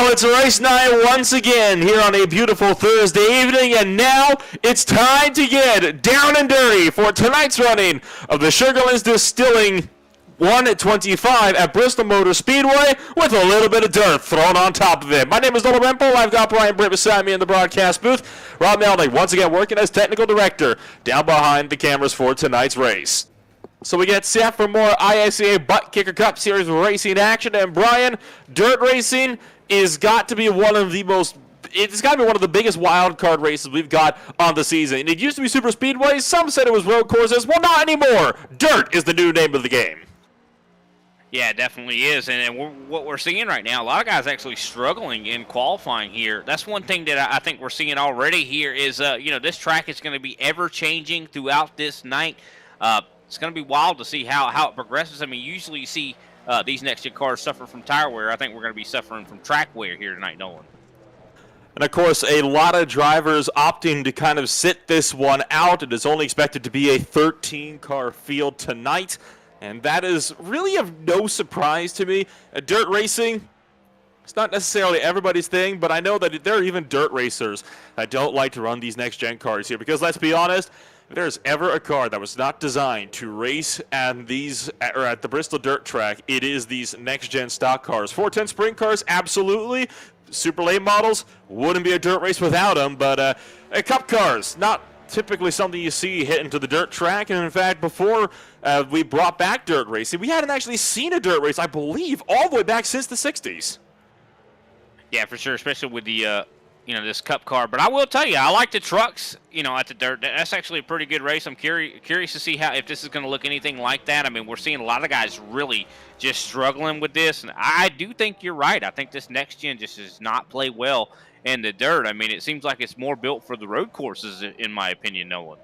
Well, it's race night once again here on a beautiful Thursday evening, and now it's time to get down and dirty for tonight's running of the Sugarlands Distilling 125 at Bristol Motor Speedway with a little bit of dirt thrown on top of it. My name is Nolan Rempel. I've got Brian Britt beside me in the broadcast booth. Rob Melnick once again working as technical director down behind the cameras for tonight's race. So we get set for more ISCA ButtKicker Cup Series racing action, and Brian, dirt racing is got to be one of the most. It's got to be one of the biggest wild card races we've got on the season. And it used to be super speedways. Some said it was road courses. Well, not anymore. Dirt is the new name of the game. Yeah, it definitely is. And what we're seeing right now, a lot of guys actually struggling in qualifying here. That's one thing that I think we're seeing already here is, this track is going to be ever-changing throughout this night. It's going to be wild to see how it progresses. I mean, usually you see these next-gen cars suffer from tire wear. I think we're going to be suffering from track wear here tonight, Nolan. And, of course, a lot of drivers opting to kind of sit this one out. It is only expected to be a 13-car field tonight. And that is really of no surprise to me. Dirt racing, it's not necessarily everybody's thing, but I know that there are even dirt racers that don't like to run these next-gen cars here. Because let's be honest, if there's ever a car that was not designed to race at the Bristol dirt track, it is these next-gen stock cars. 410 sprint cars, absolutely. Super late models, wouldn't be a dirt race without them. But cup cars, not typically something you see hit into the dirt track. And in fact, before we brought back dirt racing, we hadn't actually seen a dirt race, I believe, all the way back since the 60s. Yeah, for sure, especially with the this cup car. But I will tell you, I like the trucks, at the dirt. That's actually a pretty good race. I'm curious to see if this is going to look anything like that. I mean, we're seeing a lot of guys really just struggling with this. And I do think you're right. I think this next gen just does not play well in the dirt. I mean, it seems like it's more built for the road courses, in my opinion, Nolan.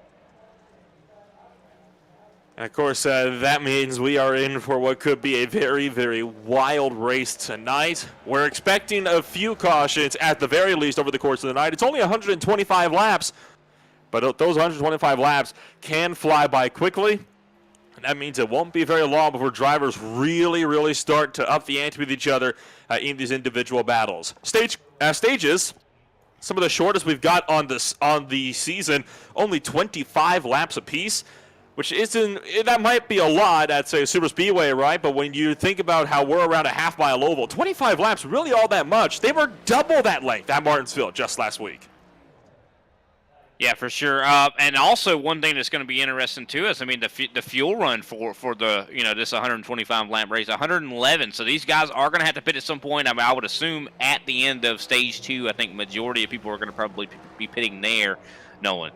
And of course, that means we are in for what could be a very, very wild race tonight. We're expecting a few cautions at the very least over the course of the night. It's only 125 laps, but those 125 laps can fly by quickly. And that means it won't be very long before drivers really, really start to up the ante with each other in these individual battles. Stages, some of the shortest we've got on the season, only 25 laps apiece. Which that might be a lot at, say, Super Speedway, right? But when you think about how we're around a half-mile oval, 25 laps, really all that much. They were double that length at Martinsville just last week. Yeah, for sure. And also one thing that's going to be interesting, too, is, the fuel run for the, this 125-lap race, 111. So these guys are going to have to pit at some point. I would assume at the end of Stage 2, I think majority of people are going to probably be pitting there, Nolan.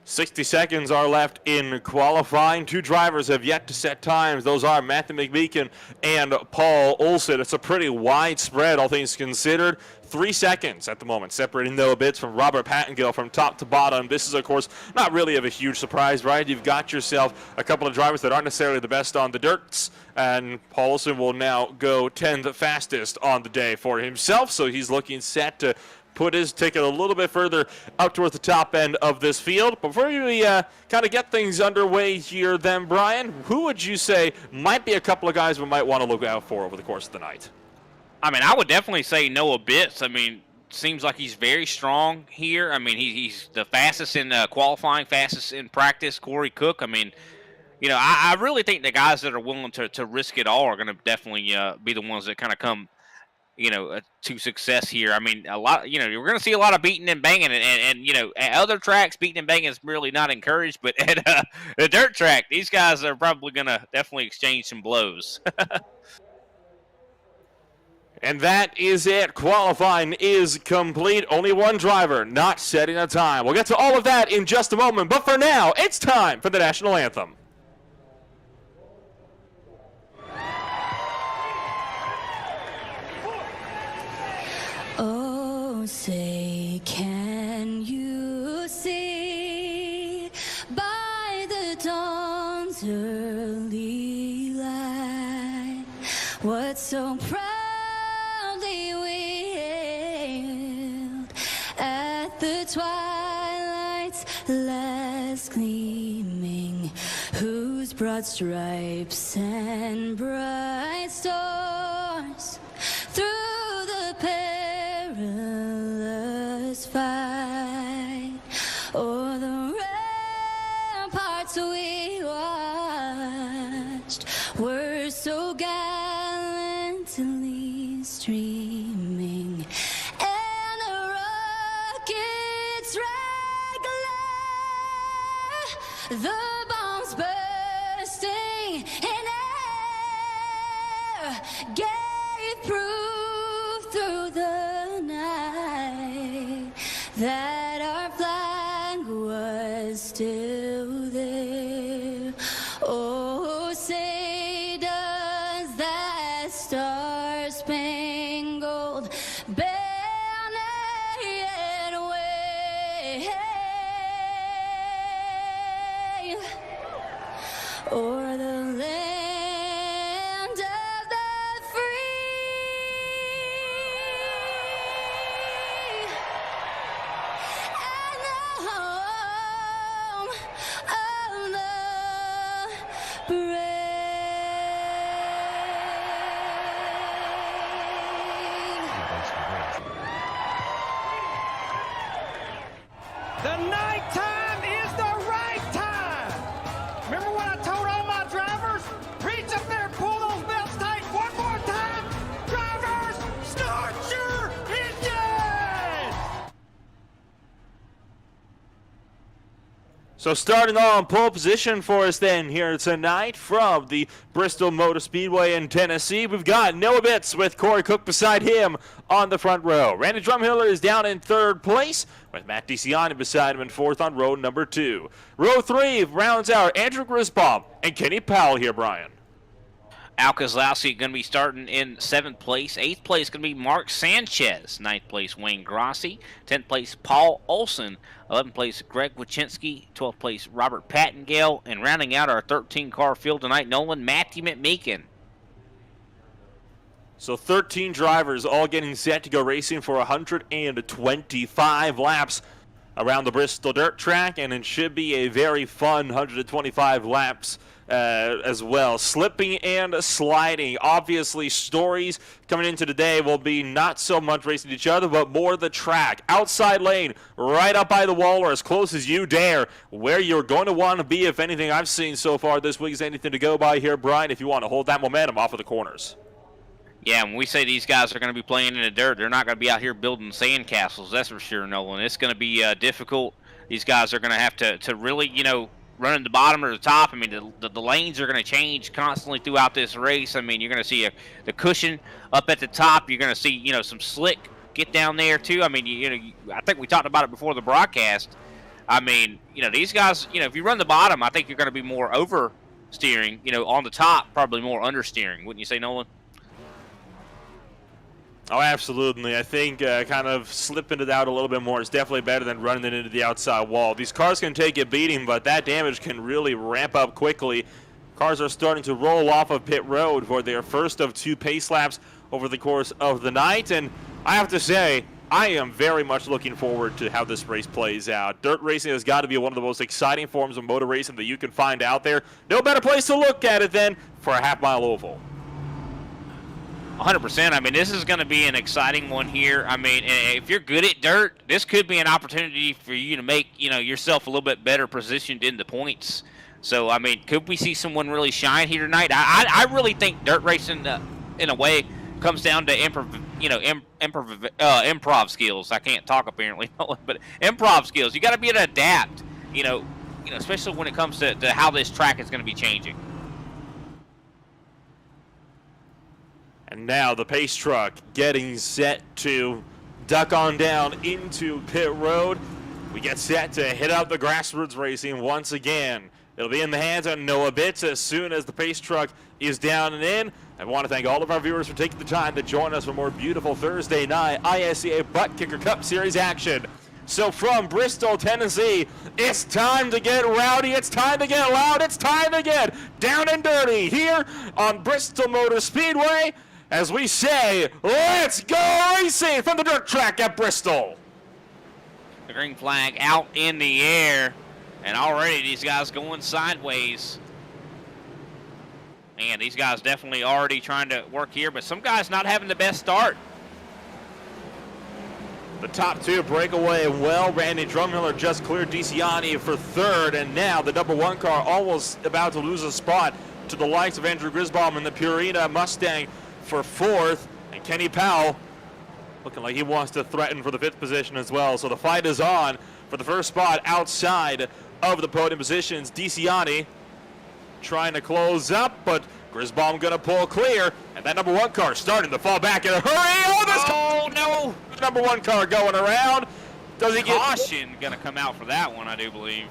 60 seconds are left in qualifying. Two drivers have yet to set times. Those are Matthew McMeekin and Paul Olson. It's a pretty wide spread, all things considered. 3 seconds at the moment, separating though a bit from Robert Pattengill from top to bottom. This is, of course, not really of a huge surprise, right? You've got yourself a couple of drivers that aren't necessarily the best on the dirts, and Paul Olson will now go 10th fastest on the day for himself, so he's looking set to put his ticket a little bit further up towards the top end of this field. Before we kind of get things underway here then, Brian, who would you say might be a couple of guys we might want to look out for over the course of the night? I would definitely say Noah Bitts. Seems like he's very strong here. He's the fastest in qualifying, fastest in practice. Corey Cook. I really think the guys that are willing to risk it all are going to definitely be the ones that kind of come to success here. A lot, you're going to see a lot of beating and banging, and at other tracks, beating and banging is really not encouraged, but at the dirt track, these guys are probably going to definitely exchange some blows. And that is it. Qualifying is complete. Only one driver not setting a time. We'll get to all of that in just a moment, but for now, it's time for the National Anthem. Oh, say, can you see by the dawn's early light what so proudly we hailed at the twilight's last gleaming, whose broad stripes and bright stars through were so gallantly streaming, and the rockets regular, the bombs bursting in air gave proof through the night that our flag was still there. Oh, say does that star-spangled banner yet wave o'er the land of the free and the home of the brave. The night time is the right time. Remember what I told all my drivers? Reach up there and pull those belts tight one more time. Drivers, start your engines. So starting on pole position for us then here tonight from the Bristol Motor Speedway in Tennessee, we've got Noah Bitts with Corey Cook beside him on the front row. Randy Drumhiller is down in third place with Matt DeCiani beside him in fourth on row number 2. Row 3 rounds out Andrew Grisbaum and Kenny Powell here, Brian. Al Kozlowski going to be starting in 7th place. 8th place going to be Mark Sanchez. 9th place, Wayne Grossi. 10th place, Paul Olson. 11th place, Greg Wachynski. 12th place, Robert Pattengale. And rounding out our 13-car field tonight, Nolan Matthew McMeekin. So 13 drivers all getting set to go racing for 125 laps around the Bristol dirt track, and it should be a very fun 125 laps as well. Slipping and sliding. Obviously, stories coming into today will be not so much racing each other, but more the track. Outside lane, right up by the wall or as close as you dare, where you're going to want to be. If anything I've seen so far this week is anything to go by here, Brian, if you want to hold that momentum off of the corners. Yeah, when we say these guys are going to be playing in the dirt, they're not going to be out here building sandcastles, that's for sure, Nolan. It's going to be difficult. These guys are going to have to really, run in the bottom or the top. I mean, the lanes are going to change constantly throughout this race. I mean, you're going to see the cushion up at the top. You're going to see, some slick get down there, too. I mean, I think we talked about it before the broadcast. I mean, these guys, if you run the bottom, I think you're going to be more oversteering. On the top, probably more understeering. Wouldn't you say, Nolan? Oh, absolutely. I think kind of slipping it out a little bit more is definitely better than running it into the outside wall. These cars can take a beating, but that damage can really ramp up quickly. Cars are starting to roll off of pit road for their first of 2 pace laps over the course of the night, and I have to say, I am very much looking forward to how this race plays out. Dirt racing has got to be one of the most exciting forms of motor racing that you can find out there. No better place to look at it than for a half-mile oval. 100%. I mean, this is going to be an exciting one here. I mean, if you're good at dirt, this could be an opportunity for you to make, yourself a little bit better positioned in the points. So, I mean, could we see someone really shine here tonight? I really think dirt racing, in a way, comes down to improv skills. I can't talk apparently, but improv skills. You got to be able to adapt. Especially when it comes to how this track is going to be changing. And now the pace truck getting set to duck on down into pit road. We get set to hit up the grassroots racing once again. It'll be in the hands of Noah Bitts as soon as the pace truck is down and in. I want to thank all of our viewers for taking the time to join us for more beautiful Thursday night ISCA ButtKicker Cup Series action. So from Bristol, Tennessee, it's time to get rowdy, it's time to get loud, it's time to get down and dirty here on Bristol Motor Speedway. As we say, let's go racing from the dirt track at Bristol. The green flag out in the air, and already these guys going sideways. Man, these guys definitely already trying to work here, but some guys not having the best start. The top 2 break away well. Randy Drumhiller just cleared DeCiani for 3rd, and now the number 1 car almost about to lose a spot to the likes of Andrew Grisbaum in the Purina Mustang for 4th, and Kenny Powell looking like he wants to threaten for the 5th position as well. So the fight is on for the first spot outside of the podium positions. DeCiani trying to close up, but Grisbaum going to pull clear, and that number 1 car starting to fall back in a hurry. Oh, no! Number 1 car going around. Does he get Caution going to come out for that one, I do believe.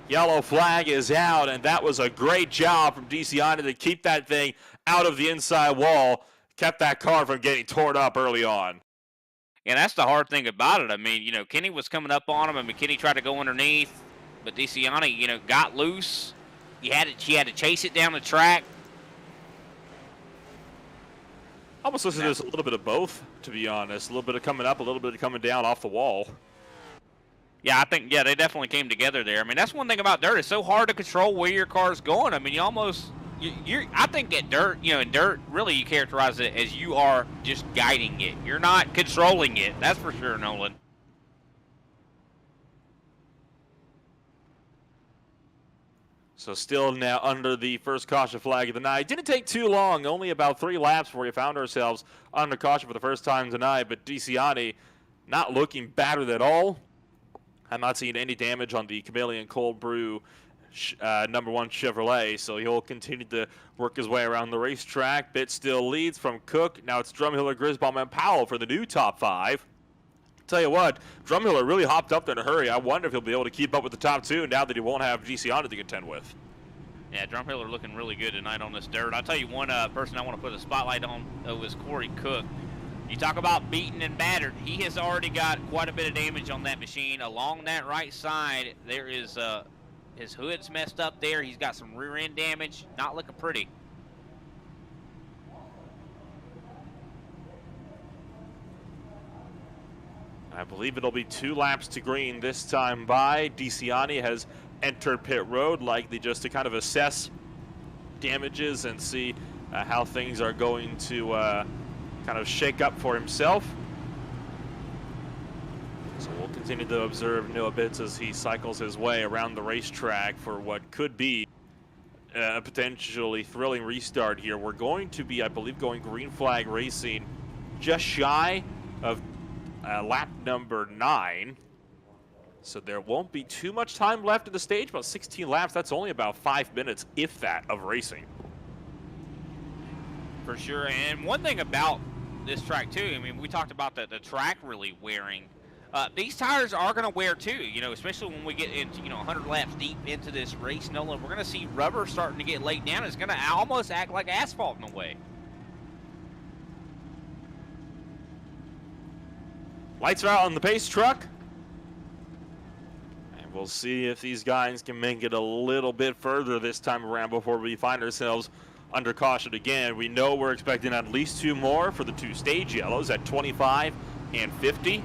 Yellow flag is out, and that was a great job from DeCiani to keep that thing out of the inside wall. Kept that car from getting torn up early on. And that's the hard thing about it. I mean, you know, Kenny was coming up on him. I mean, Kenny tried to go underneath, but DeCiani, you know, got loose. He had to chase it down the track. Almost listen to this a little bit of both, to be honest. A little bit of coming up, a little bit of coming down off the wall. Yeah, I think, yeah, they definitely came together there. I mean, that's one thing about dirt. It's so hard to control where your car's going. I mean, you almost, I think at dirt, you know, in dirt, really you characterize it as you are just guiding it. You're not controlling it. That's for sure, Nolan. So still now under the first caution flag of the night. Didn't take too long, only about 3 laps before we found ourselves under caution for the first time tonight. But DeCiani not looking battered at all. I'm not seeing any damage on the Chameleon Cold Brew number 1 Chevrolet, so he'll continue to work his way around the racetrack. Bitt still leads from Cook. Now it's Drumhiller, Grisbaum, and Powell for the new top 5. Tell you what, Drumhiller really hopped up there in a hurry. I wonder if he'll be able to keep up with the top 2 now that he won't have DeCiani to contend with. Yeah, Drumhiller looking really good tonight on this dirt. I'll tell you one person I want to put a spotlight on was Corey Cook. You talk about beaten and battered. He has already got quite a bit of damage on that machine. Along that right side, there is his hood's messed up there. He's got some rear end damage. Not looking pretty. I believe it'll be 2 laps to green this time by. DeCiani has entered pit road, likely just to kind of assess damages and see how things are going to kind of shake up for himself. So we'll continue to observe Noah Bitts as he cycles his way around the racetrack for what could be a potentially thrilling restart here. We're going to be, I believe, going green flag racing just shy of lap number 9. So there won't be too much time left in the stage, about 16 laps. That's only about 5 minutes, if that, of racing. For sure. And one thing about this track, too, I mean, we talked about the track really wearing. These tires are going to wear, too, you know, especially when we get into, 100 laps deep into this race, Nolan. We're going to see rubber starting to get laid down. It's going to almost act like asphalt in a way. Lights are out on the pace truck. And we'll see if these guys can make it a little bit further this time around before we find ourselves under caution again. We know we're expecting at least 2 more for the 2 stage yellows at 25 and 50.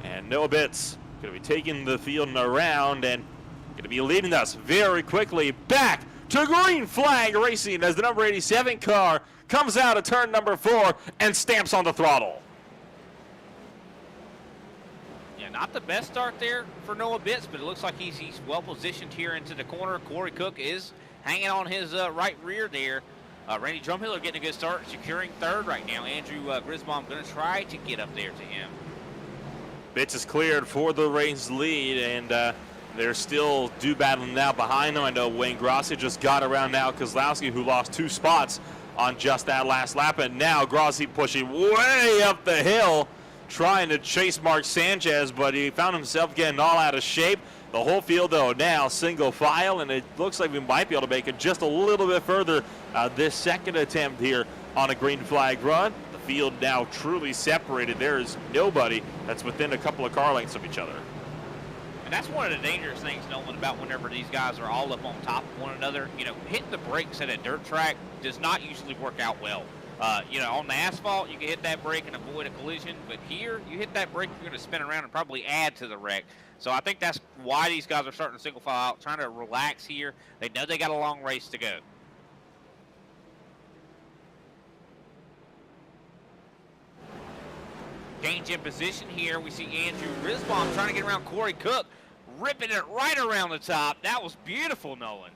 And Noah Bitts going to be taking the field around and going to be leading us very quickly back to green flag racing as the number 87 car comes out of turn number 4 and stamps on the throttle. Yeah, not the best start there for Noah Bitts, but it looks like he's well positioned here into the corner. Corey Cook is hanging on his right rear there. Randy Drumhiller getting a good start, securing 3rd right now. Andrew Grisbaum going to try to get up there to him. Bitts is cleared for the race lead, and they're still battling now behind them. I know Wayne Grossi just got around now Kozlowski, who lost 2 spots on just that last lap, and now Grossi pushing way up the hill, trying to chase Mark Sanchez, but he found himself getting all out of shape. The whole field, though, now single file, and it looks like we might be able to make it just a little bit further this second attempt here on a green flag run. The field now truly separated. There is nobody that's within a couple of car lengths of each other. And that's one of the dangerous things, Nolan, about whenever these guys are all up on top of one another. Hitting the brakes at a dirt track does not usually work out well. On the asphalt, you can hit that brake and avoid a collision, but here, you hit that brake, you're going to spin around and probably add to the wreck. So I think that's why these guys are starting to single file out, trying to relax here. They know they got a long race to go. Change in position here. We see Andrew Grisbaum trying to get around Corey Cook, ripping it right around the top. That was beautiful, Nolan.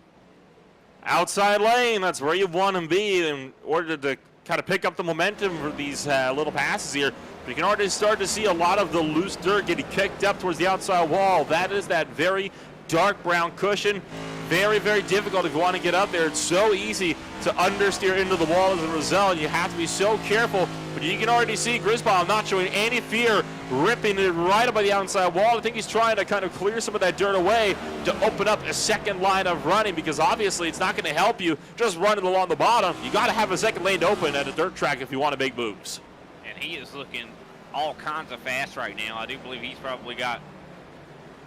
Outside lane, that's where you want to be in order to kind of pick up the momentum for these little passes here. But you can already start to see a lot of the loose dirt getting kicked up towards the outside wall. That is that very dark brown cushion. Very, very difficult if you want to get up there. It's so easy to understeer into the wall as a result. You have to be so careful. But you can already see Grisbaum not showing any fear, ripping it right up by the outside wall. I think he's trying to kind of clear some of that dirt away to open up a second line of running, because obviously it's not going to help you just running along the bottom. You got to have a second lane to open at a dirt track if you want to make moves. And he is looking all kinds of fast right now. I do believe he's probably got,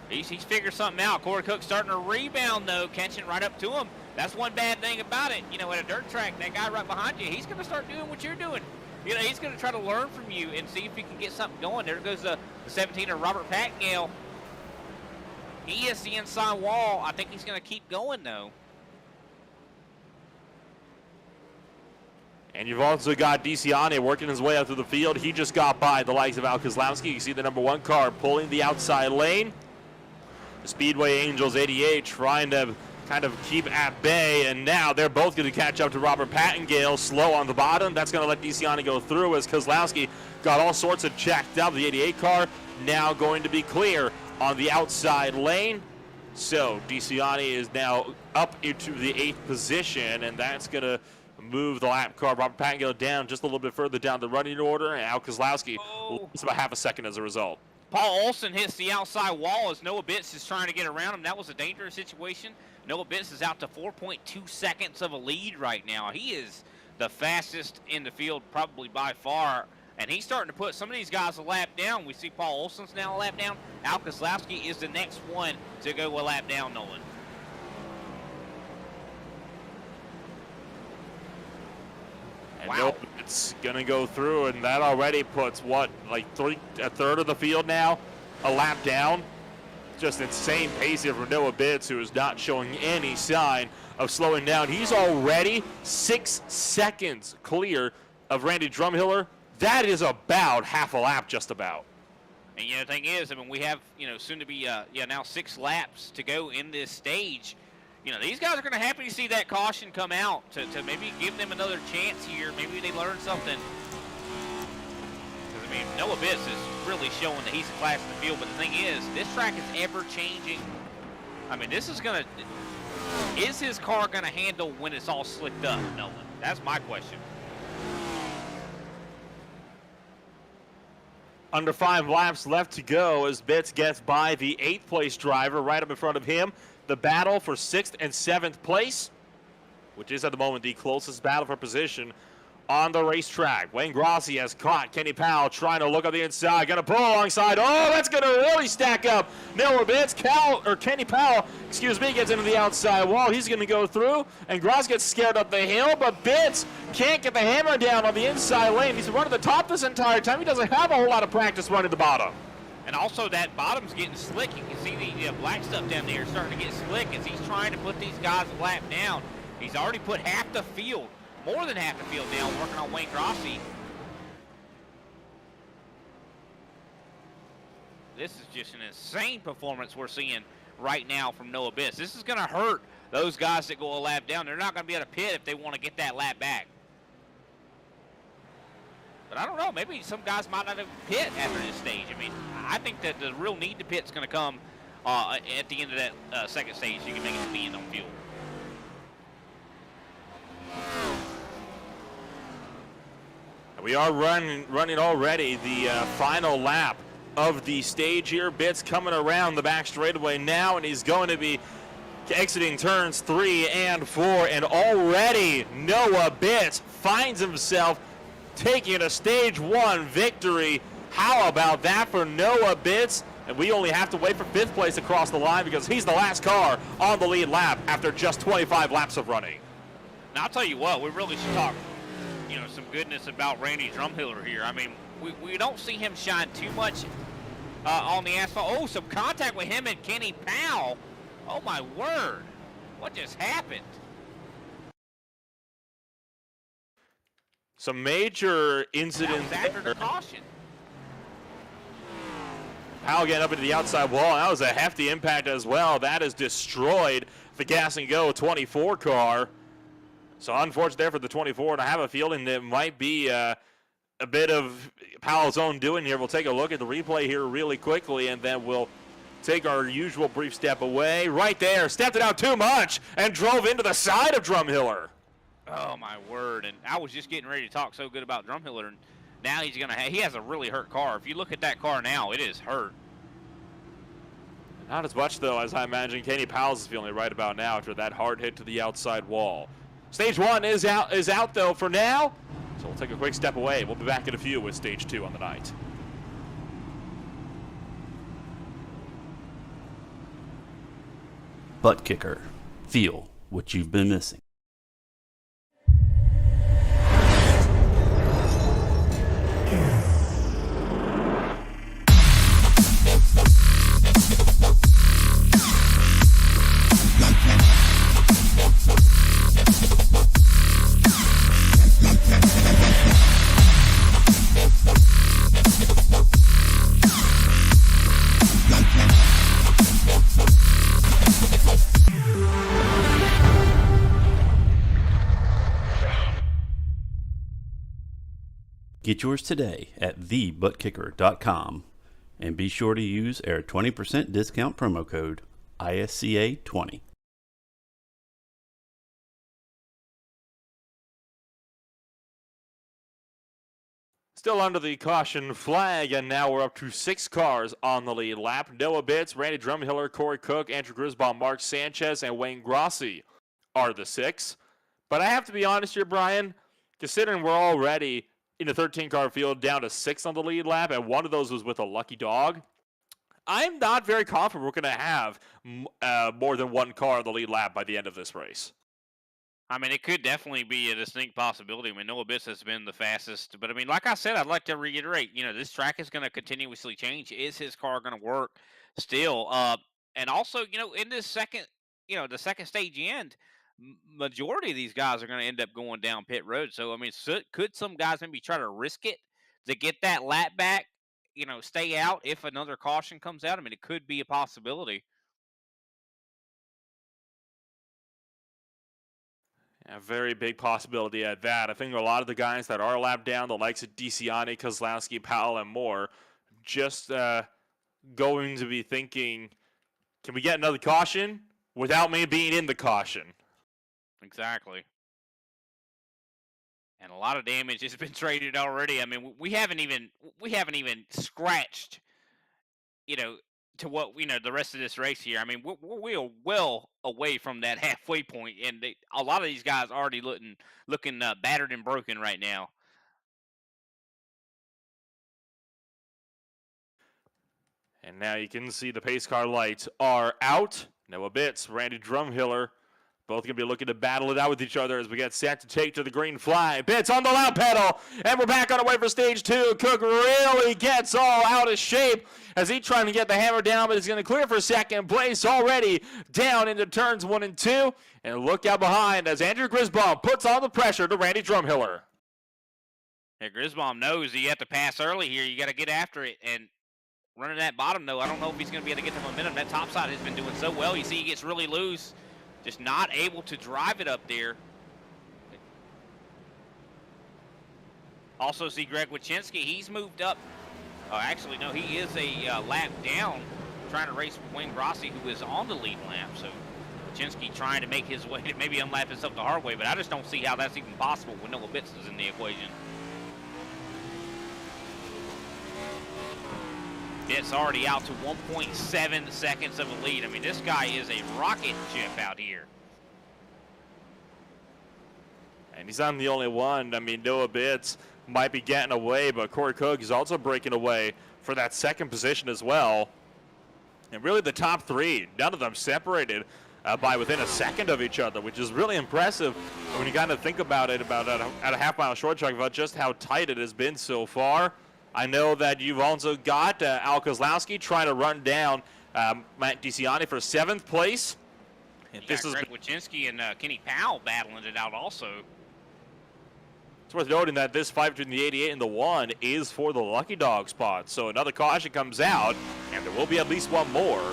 he's figured something out. Corey Cook starting to rebound, though, catching right up to him. That's one bad thing about it. You know, at a dirt track, that guy right behind you, he's going to start doing what you're doing. You know, he's going to try to learn from you and see if he can get something going. There goes the 17er, Robert Pattingale. He hits the inside wall. I think he's going to keep going, though. And you've also got DeCiani working his way up through the field. He just got by the likes of Al Kozlowski. You see the number 1 car pulling the outside lane. The Speedway Angels 88 trying to kind of keep at bay, and now they're both going to catch up to Robert Pattingale slow on the bottom. That's going to let DeCiani go through as Kozlowski got all sorts of jacked up. The 88 car now going to be clear on the outside lane. So DeCiani is now up into the 8th position, and that's going to move the lap car Robert Pattingale down just a little bit further down the running order, and Al Kozlowski loses about half a second as a result. Paul Olson hits the outside wall as Noah Bitts is trying to get around him. That was a dangerous situation. Noah Bitts is out to 4.2 seconds of a lead right now. He is the fastest in the field probably by far, and he's starting to put some of these guys a lap down. We see Paul Olson's now a lap down. Al Kozlowski is the next one to go a lap down, Nolan. And wow. It's going to go through, and that already puts, what, like a third of the field now a lap down? Just insane pace here for Noah Bitts, who is not showing any sign of slowing down. He's already 6 seconds clear of Randy Drumhiller. That is about half a lap, just about. And, you know, the thing is, I mean, we have, you know, soon to be, now 6 laps to go in this stage. You know, these guys are going to happy to see that caution come out to maybe give them another chance here. Maybe they learn something. Because, I mean, Noah Bitts is really showing that he's a class in the field. But the thing is, this track is ever changing. I mean, this is going to, is his car going to handle when it's all slicked up, Nolan? That's my question. Under 5 laps left to go as Bitts gets by the 8th place driver right up in front of him. The battle for 6th and 7th place, which is at the moment the closest battle for position on the racetrack. Wayne Grossi has caught Kenny Powell trying to look up the inside, gonna pull alongside. Oh, that's gonna really stack up. Noah Bitts, Kenny Powell, gets into the outside wall. He's gonna go through, and Grossi gets scared up the hill, but Bitts can't get the hammer down on the inside lane. He's running the top this entire time. He doesn't have a whole lot of practice running the bottom. And also that bottom's getting slick. You can see the black stuff down there starting to get slick as he's trying to put these guys a lap down. He's already put half the field, more than half the field now, working on Wayne Grossi. This is just an insane performance we're seeing right now from Noah Bitts. This is going to hurt those guys that go a lap down. They're not going to be able to pit if they want to get that lap back. But I don't know, maybe some guys might not have pit after this stage. I mean, I think that the real need to pit is going to come at the end of that second stage. So you can make it to the end on fuel. We are running already the final lap of the stage here. Bitts coming around the back straightaway now, and he's going to be exiting turns 3 and 4. And already Noah Bitts finds himself taking a stage 1 victory. How about that for Noah Bitts? And we only have to wait for 5th place across the line because he's the last car on the lead lap after just 25 laps of running. Now, I'll tell you what, we really should talk, you know, some goodness about Randy Drumhiller here. I mean, we don't see him shine too much on the asphalt. Oh, some contact with him and Kenny Powell. Oh, my word. What just happened? Some major incidents after the caution. Powell getting up into the outside wall. That was a hefty impact as well. That has destroyed the gas and go 24 car. So unfortunate there for the 24, and I have a feeling that it might be a bit of Powell's own doing here. We'll take a look at the replay here really quickly, and then we'll take our usual brief step away. Right there, stepped it out too much and drove into the side of Drumhiller. Oh, my word. And I was just getting ready to talk so good about Drumhiller, and now he's going to he has a really hurt car. If you look at that car now, it is hurt. Not as much, though, as I imagine Kenny Powell's is feeling right about now after that hard hit to the outside wall. Stage 1 is out, though, for now. So we'll take a quick step away. We'll be back in a few with Stage 2 on the night. ButtKicker. Feel what you've been missing. Get yours today at thebuttkicker.com and be sure to use our 20% discount promo code ISCA20. Still under the caution flag, and now we're up to 6 cars on the lead lap. Noah Bitts, Randy Drumhiller, Corey Cook, Andrew Grisbaum, Mark Sanchez, and Wayne Grossi are the 6. But I have to be honest here, Brian, considering we're already in a 13-car field down to 6 on the lead lap, and one of those was with a lucky dog, I'm not very confident we're going to have more than 1 car on the lead lap by the end of this race. I mean, it could definitely be a distinct possibility. I mean, Noah Bitts has been the fastest. But, I mean, like I said, I'd like to reiterate, this track is going to continuously change. Is his car going to work still? And also, in this second, the second stage end, majority of these guys are going to end up going down pit road. So, I mean, could some guys maybe try to risk it to get that lap back, stay out if another caution comes out? I mean, it could be a possibility. A very big possibility at that. I think a lot of the guys that are lapped down, the likes of DeCiani, Kozlowski, Powell, and more, just going to be thinking, can we get another caution without me being in the caution? Exactly. And a lot of damage has been traded already. I mean, we haven't even scratched, to what the rest of this race here. I mean, we're well away from that halfway point, and a lot of these guys already looking battered and broken right now. And now you can see the pace car lights are out. Noah Bitts, Randy Drumhiller, both going to be looking to battle it out with each other as we get set to take to the green flag. Bitts on the loud pedal, and we're back on our way for stage 2. Cook really gets all out of shape as he's trying to get the hammer down, but he's going to clear for second place already down into turns 1 and 2. And look out behind as Andrew Grisbaum puts all the pressure to Randy Drumhiller. Yeah, Grisbaum knows you have to pass early here. You got to get after it. And running that bottom, though, I don't know if he's going to be able to get the momentum. That top side has been doing so well. You see he gets really loose. Just not able to drive it up there. Also see Greg Wachinski. He's moved up. Actually, no, he is a lap down trying to race with Wayne Grossi, who is on the lead lap. So Wachinski trying to make his way to maybe unlap himself the hard way, but I just don't see how that's even possible when Noah Bitts is in the equation. It's already out to 1.7 seconds of a lead. I mean, this guy is a rocket ship out here. And he's not the only one. I mean, Noah Bitts might be getting away, but Corey Cook is also breaking away for that second position as well. And really the top 3, none of them separated by within a second of each other, which is really impressive when you kind of think about it, about at a half-mile short track, about just how tight it has been so far. I know that you've also got Al Kozlowski trying to run down Matt DeCiani for 7th place. And this is Greg Wachinski and Kenny Powell battling it out also. It's worth noting that this fight between the 88 and the 1 is for the lucky dog spot. So another caution comes out, and there will be at least one more.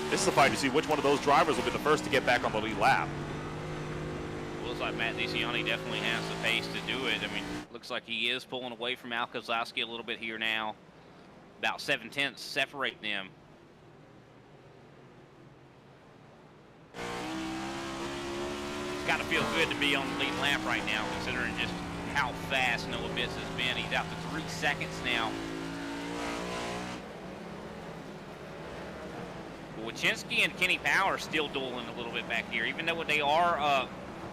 This is a fight to see which one of those drivers will be the first to get back on the lead lap. Looks like Matt DeCiani definitely has the pace to do it. I mean, looks like he is pulling away from Al Kozlowski a little bit here now. About 7/10 separate them. It's got to feel good to be on the lead lap right now, considering just how fast Noah Bitts has been. He's out to 3 seconds now. Wachinski and Kenny Powell are still dueling a little bit back here. Even though they are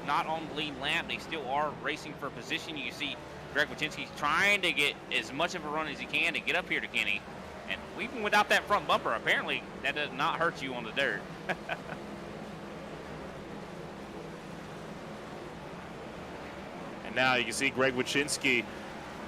not on the lead lap, they still are racing for position. You see Greg Wachinski's trying to get as much of a run as he can to get up here to Kenny. And even without that front bumper, apparently that does not hurt you on the dirt. And now you can see Greg Wachinski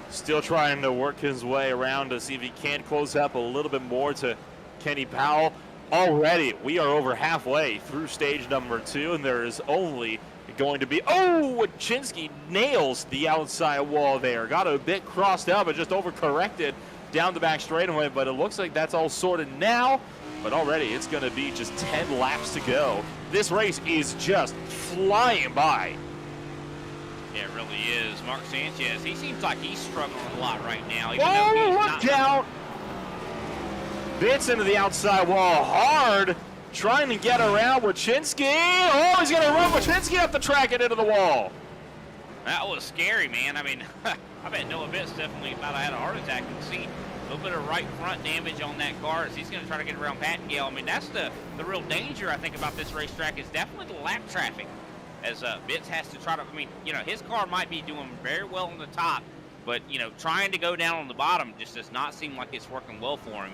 still trying to work his way around to see if he can close up a little bit more to Kenny Powell. Already, we are over halfway through stage number 2, and there is only going to be, Wachinski nails the outside wall there. Got a bit crossed out, but just overcorrected down the back straightaway, but it looks like that's all sorted now. But already, it's going to be just 10 laps to go. This race is just flying by. Yeah, it really is. Mark Sanchez, he seems like he's struggling a lot right now. Even though he's look out! Bits into the outside wall hard, trying to get around Wachinski. Oh, he's going to run Wachinski up the track and into the wall. That was scary, man. I mean, I bet Noah Bitts definitely about to have a heart attack. You can see a little bit of right front damage on that car as he's going to try to get around Pattingale. I mean, that's the real danger, I think, about this racetrack is definitely the lap traffic. As Bitts has to try to, I mean, you know, his car might be doing very well on the top, but, you know, trying to go down on the bottom just does not seem like it's working well for him.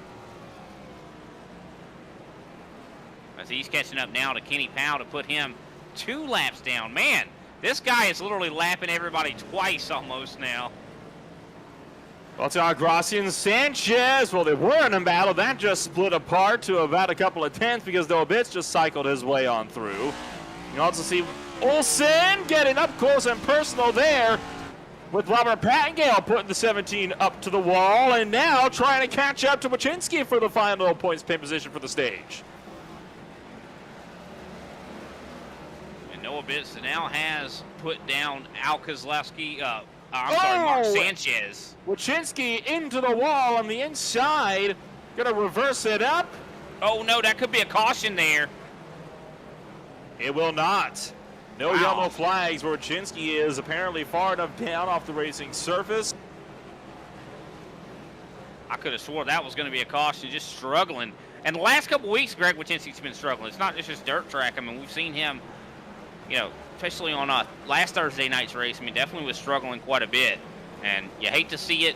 As he's catching up now to Kenny Powell to put him 2 laps down. Man, this guy is literally lapping everybody twice almost now. Well, it's Grassi and Sanchez. Well, they were in a battle. That just split apart to about a couple of tenths because Noah Bitts just cycled his way on through. You can also see Olsen getting up close and personal there with Robert Pattingale putting the 17 up to the wall and now trying to catch up to Wachinski for the final points pin position for the stage. Noah Bitts now has put down Al Kozlowski, Mark Sanchez. Wachinski into the wall on the inside. Gonna reverse it up. Oh no, that could be a caution there. It will not. No yellow flags where Wachinski is apparently far enough down off the racing surface. I could have swore that was going to be a caution, just struggling. And the last couple weeks, Greg Wachinski's been struggling. It's not just his dirt track. I mean, we've seen him, you know, especially on last Thursday night's race. I mean, definitely was struggling quite a bit. And you hate to see it.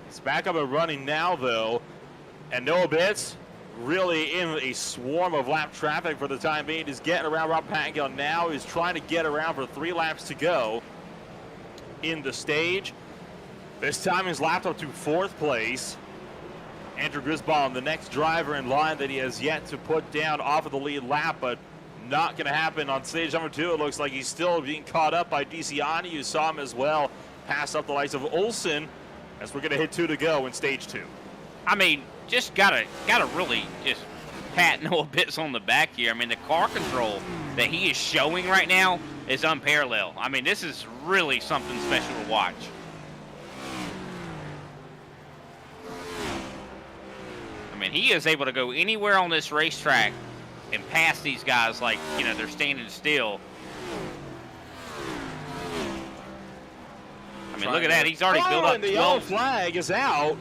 It's back up and running now, though. And Noah Bitts really in a swarm of lap traffic for the time being. He's getting around Rob Pattingale now. He's trying to get around for 3 laps to go in the stage. This time he's lapped up to 4th place. Andrew Grisbaum, the next driver in line that he has yet to put down off of the lead lap, but not going to happen on stage number 2. It looks like he's still being caught up by DeCiani. You saw him as well pass up the likes of Olsen as we're going to hit 2 to go in stage 2. I mean, just gotta really just pat Noah Bitts on the back here. I mean, the car control that he is showing right now is unparalleled. I mean, this is really something special to watch. I mean, he is able to go anywhere on this racetrack and pass these guys like, you know, they're standing still. I mean, look at that. He's already built up and the yellow 12. flag is out.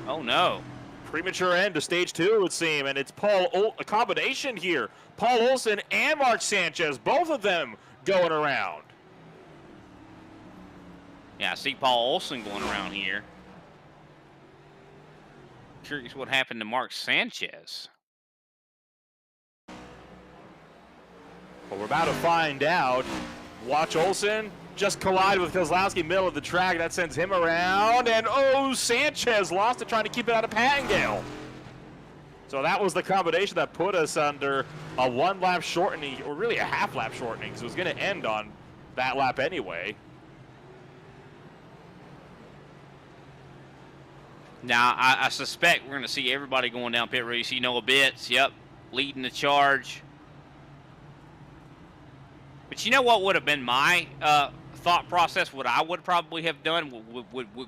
Oh, no. Premature end to stage 2, it would seem, and it's a combination here. Paul Olsen and Mark Sanchez, both of them going around. Yeah, I see Paul Olsen going around here. Curious what happened to Mark Sanchez. Well, we're about to find out. Watch Olsen just collide with Kozlowski middle of the track. That sends him around. And Sanchez lost it trying to keep it out of Pattingale. So that was the combination that put us under a 1-lap shortening, or really a half-lap shortening, because it was going to end on that lap anyway. Now, I suspect we're going to see everybody going down pit road. You see Noah Bitts, yep, leading the charge. But you know what would have been my thought process? What I would probably have done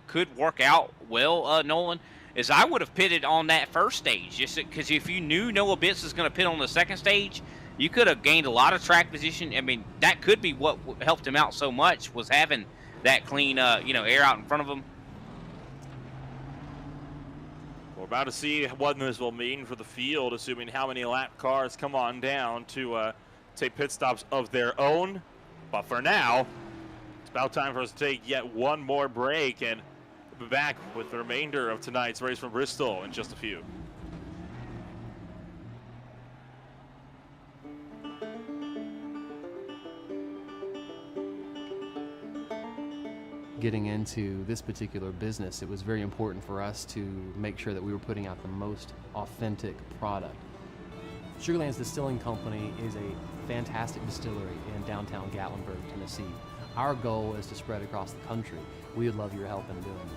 could work out well, Nolan, is I would have pitted on that first stage. Just because if you knew Noah Bitts was going to pit on the second stage, you could have gained a lot of track position. I mean, that could be what helped him out so much, was having that clean, air out in front of him. We're about to see what this will mean for the field, assuming how many lap cars come on down to take pit stops of their own. But for now, it's about time for us to take yet one more break, and we'll be back with the remainder of tonight's race from Bristol in just a few. Getting into this particular business, it was very important for us to make sure that we were putting out the most authentic product. Sugarlands Distilling Company is a fantastic distillery in downtown Gatlinburg, Tennessee. Our goal is to spread across the country. We would love your help in doing that.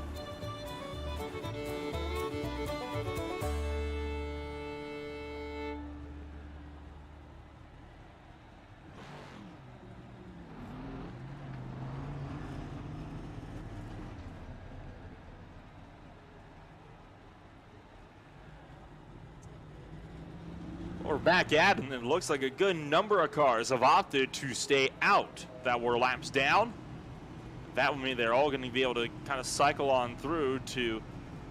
We're back at it, and it looks like a good number of cars have opted to stay out that were laps down. That would mean they're all going to be able to kind of cycle on through to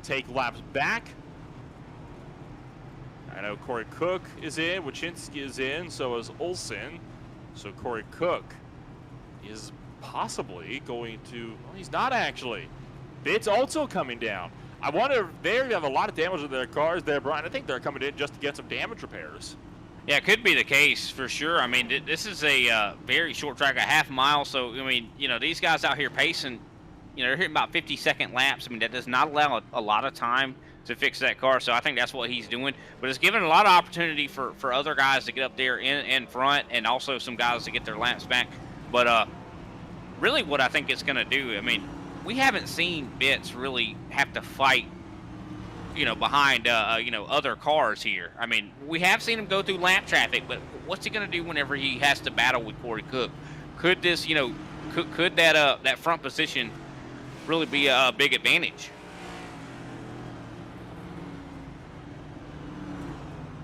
take laps back. I know Corey Cook is in, Wachinski is in, so is Olsen. So Corey Cook is possibly going to, well, he's not actually. Bit's also coming down. I wonder, they have a lot of damage to their cars there, Brian. I think they're coming in just to get some damage repairs. Yeah, it could be the case for sure. I mean, this is a very short track, a half mile. So, I mean, these guys out here pacing, they're hitting about 50-second laps. I mean, that does not allow a lot of time to fix that car. So I think that's what he's doing. But it's giving a lot of opportunity for other guys to get up there in front, and also some guys to get their laps back. But really what I think it's going to do, I mean, we haven't seen Bitts really have to fight, behind, other cars here. I mean, we have seen him go through lap traffic, but what's he going to do whenever he has to battle with Corey Cook? Could this, could that front position really be a big advantage?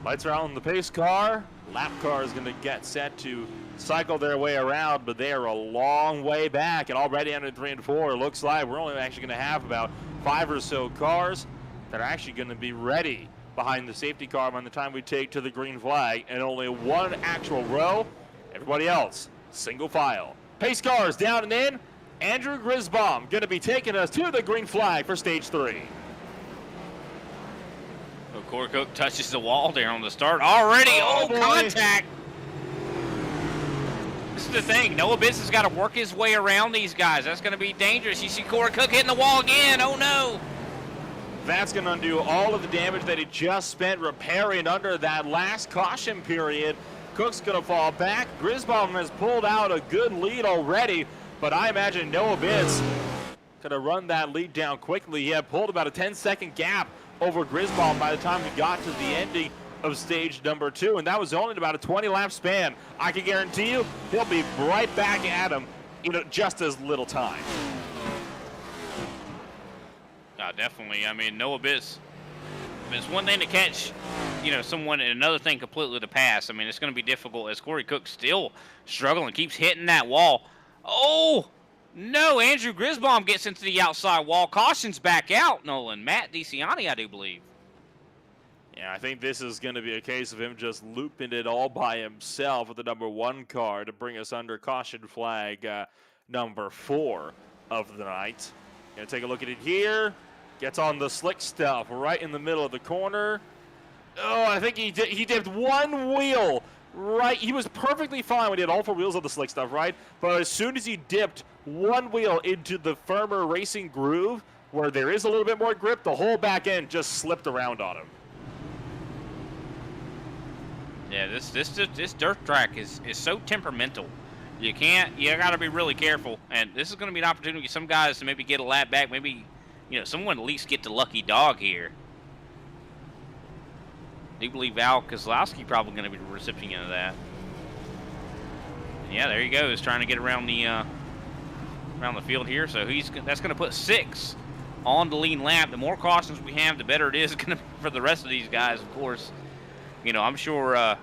Lights are on the pace car. Lap car is going to get set to cycle their way around, but they are a long way back, and already under 3 and 4. It looks like we're only actually going to have about 5 or so cars that are actually going to be ready behind the safety car by the time we take to the green flag, and only one actual row. Everybody else, single file. Pace cars down and in. Andrew Grisbaum going to be taking us to the green flag for stage 3. So Corey Cook touches the wall there on the start already. Oh, contact. This is the thing. Noah Bitts has got to work his way around these guys. That's going to be dangerous. You see Corey Cook hitting the wall again. Oh, no. That's going to undo all of the damage that he just spent repairing under that last caution period. Cook's going to fall back. Grisbaum has pulled out a good lead already, but I imagine Noah Bitts going to run that lead down quickly. He had pulled about a 10-second gap over Grisbaum by the time we got to the ending of stage number 2, and that was only about a 20-lap span. I can guarantee you he'll be right back at him in just as little time. Definitely. I mean, Noah Bitts, it's one thing to catch, someone, and another thing completely to pass. I mean, it's going to be difficult as Corey Cook still struggling, keeps hitting that wall. Oh, no, Andrew Grisbaum gets into the outside wall. Caution's back out, Nolan. Matt DeCiani, I do believe. Yeah, I think this is going to be a case of him just looping it all by himself with the number 1 car to bring us under caution flag number 4 of the night. Gonna take a look at it here. Gets on the slick stuff right in the middle of the corner. Oh, I think he dipped one wheel right. He was perfectly fine when he had all 4 wheels on the slick stuff, right? But as soon as he dipped one wheel into the firmer racing groove, where there is a little bit more grip, the whole back end just slipped around on him. Yeah, this dirt track is so temperamental. You got to be really careful, and this is going to be an opportunity for some guys to maybe get a lap back, maybe someone at least get the lucky dog here. I do believe Al Kozlowski probably going to be the recipient of that. Yeah, there he goes, trying to get around the field here. So that's going to put 6 on the lean lap. The more cautions we have, the better it is going to be for the rest of these guys. Of course, I'm sure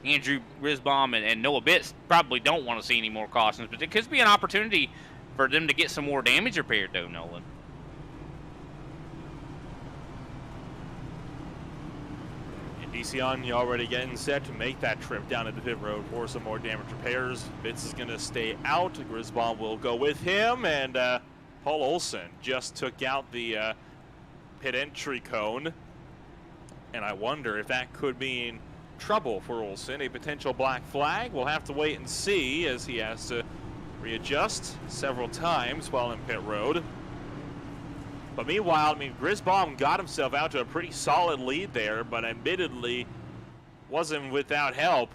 Andrew Grisbaum and Noah Bitts probably don't want to see any more cautions, but it could be an opportunity for them to get some more damage repaired, though, Nolan. DeCion already getting set to make that trip down to the pit road for some more damage repairs. Bitts is going to stay out. Grisbaum will go with him, and Paul Olson just took out the pit entry cone. And I wonder if that could mean trouble for Olson, a potential black flag. We'll have to wait and see, as he has to readjust several times while in pit road. But meanwhile, Grisbaum got himself out to a pretty solid lead there, but admittedly wasn't without help.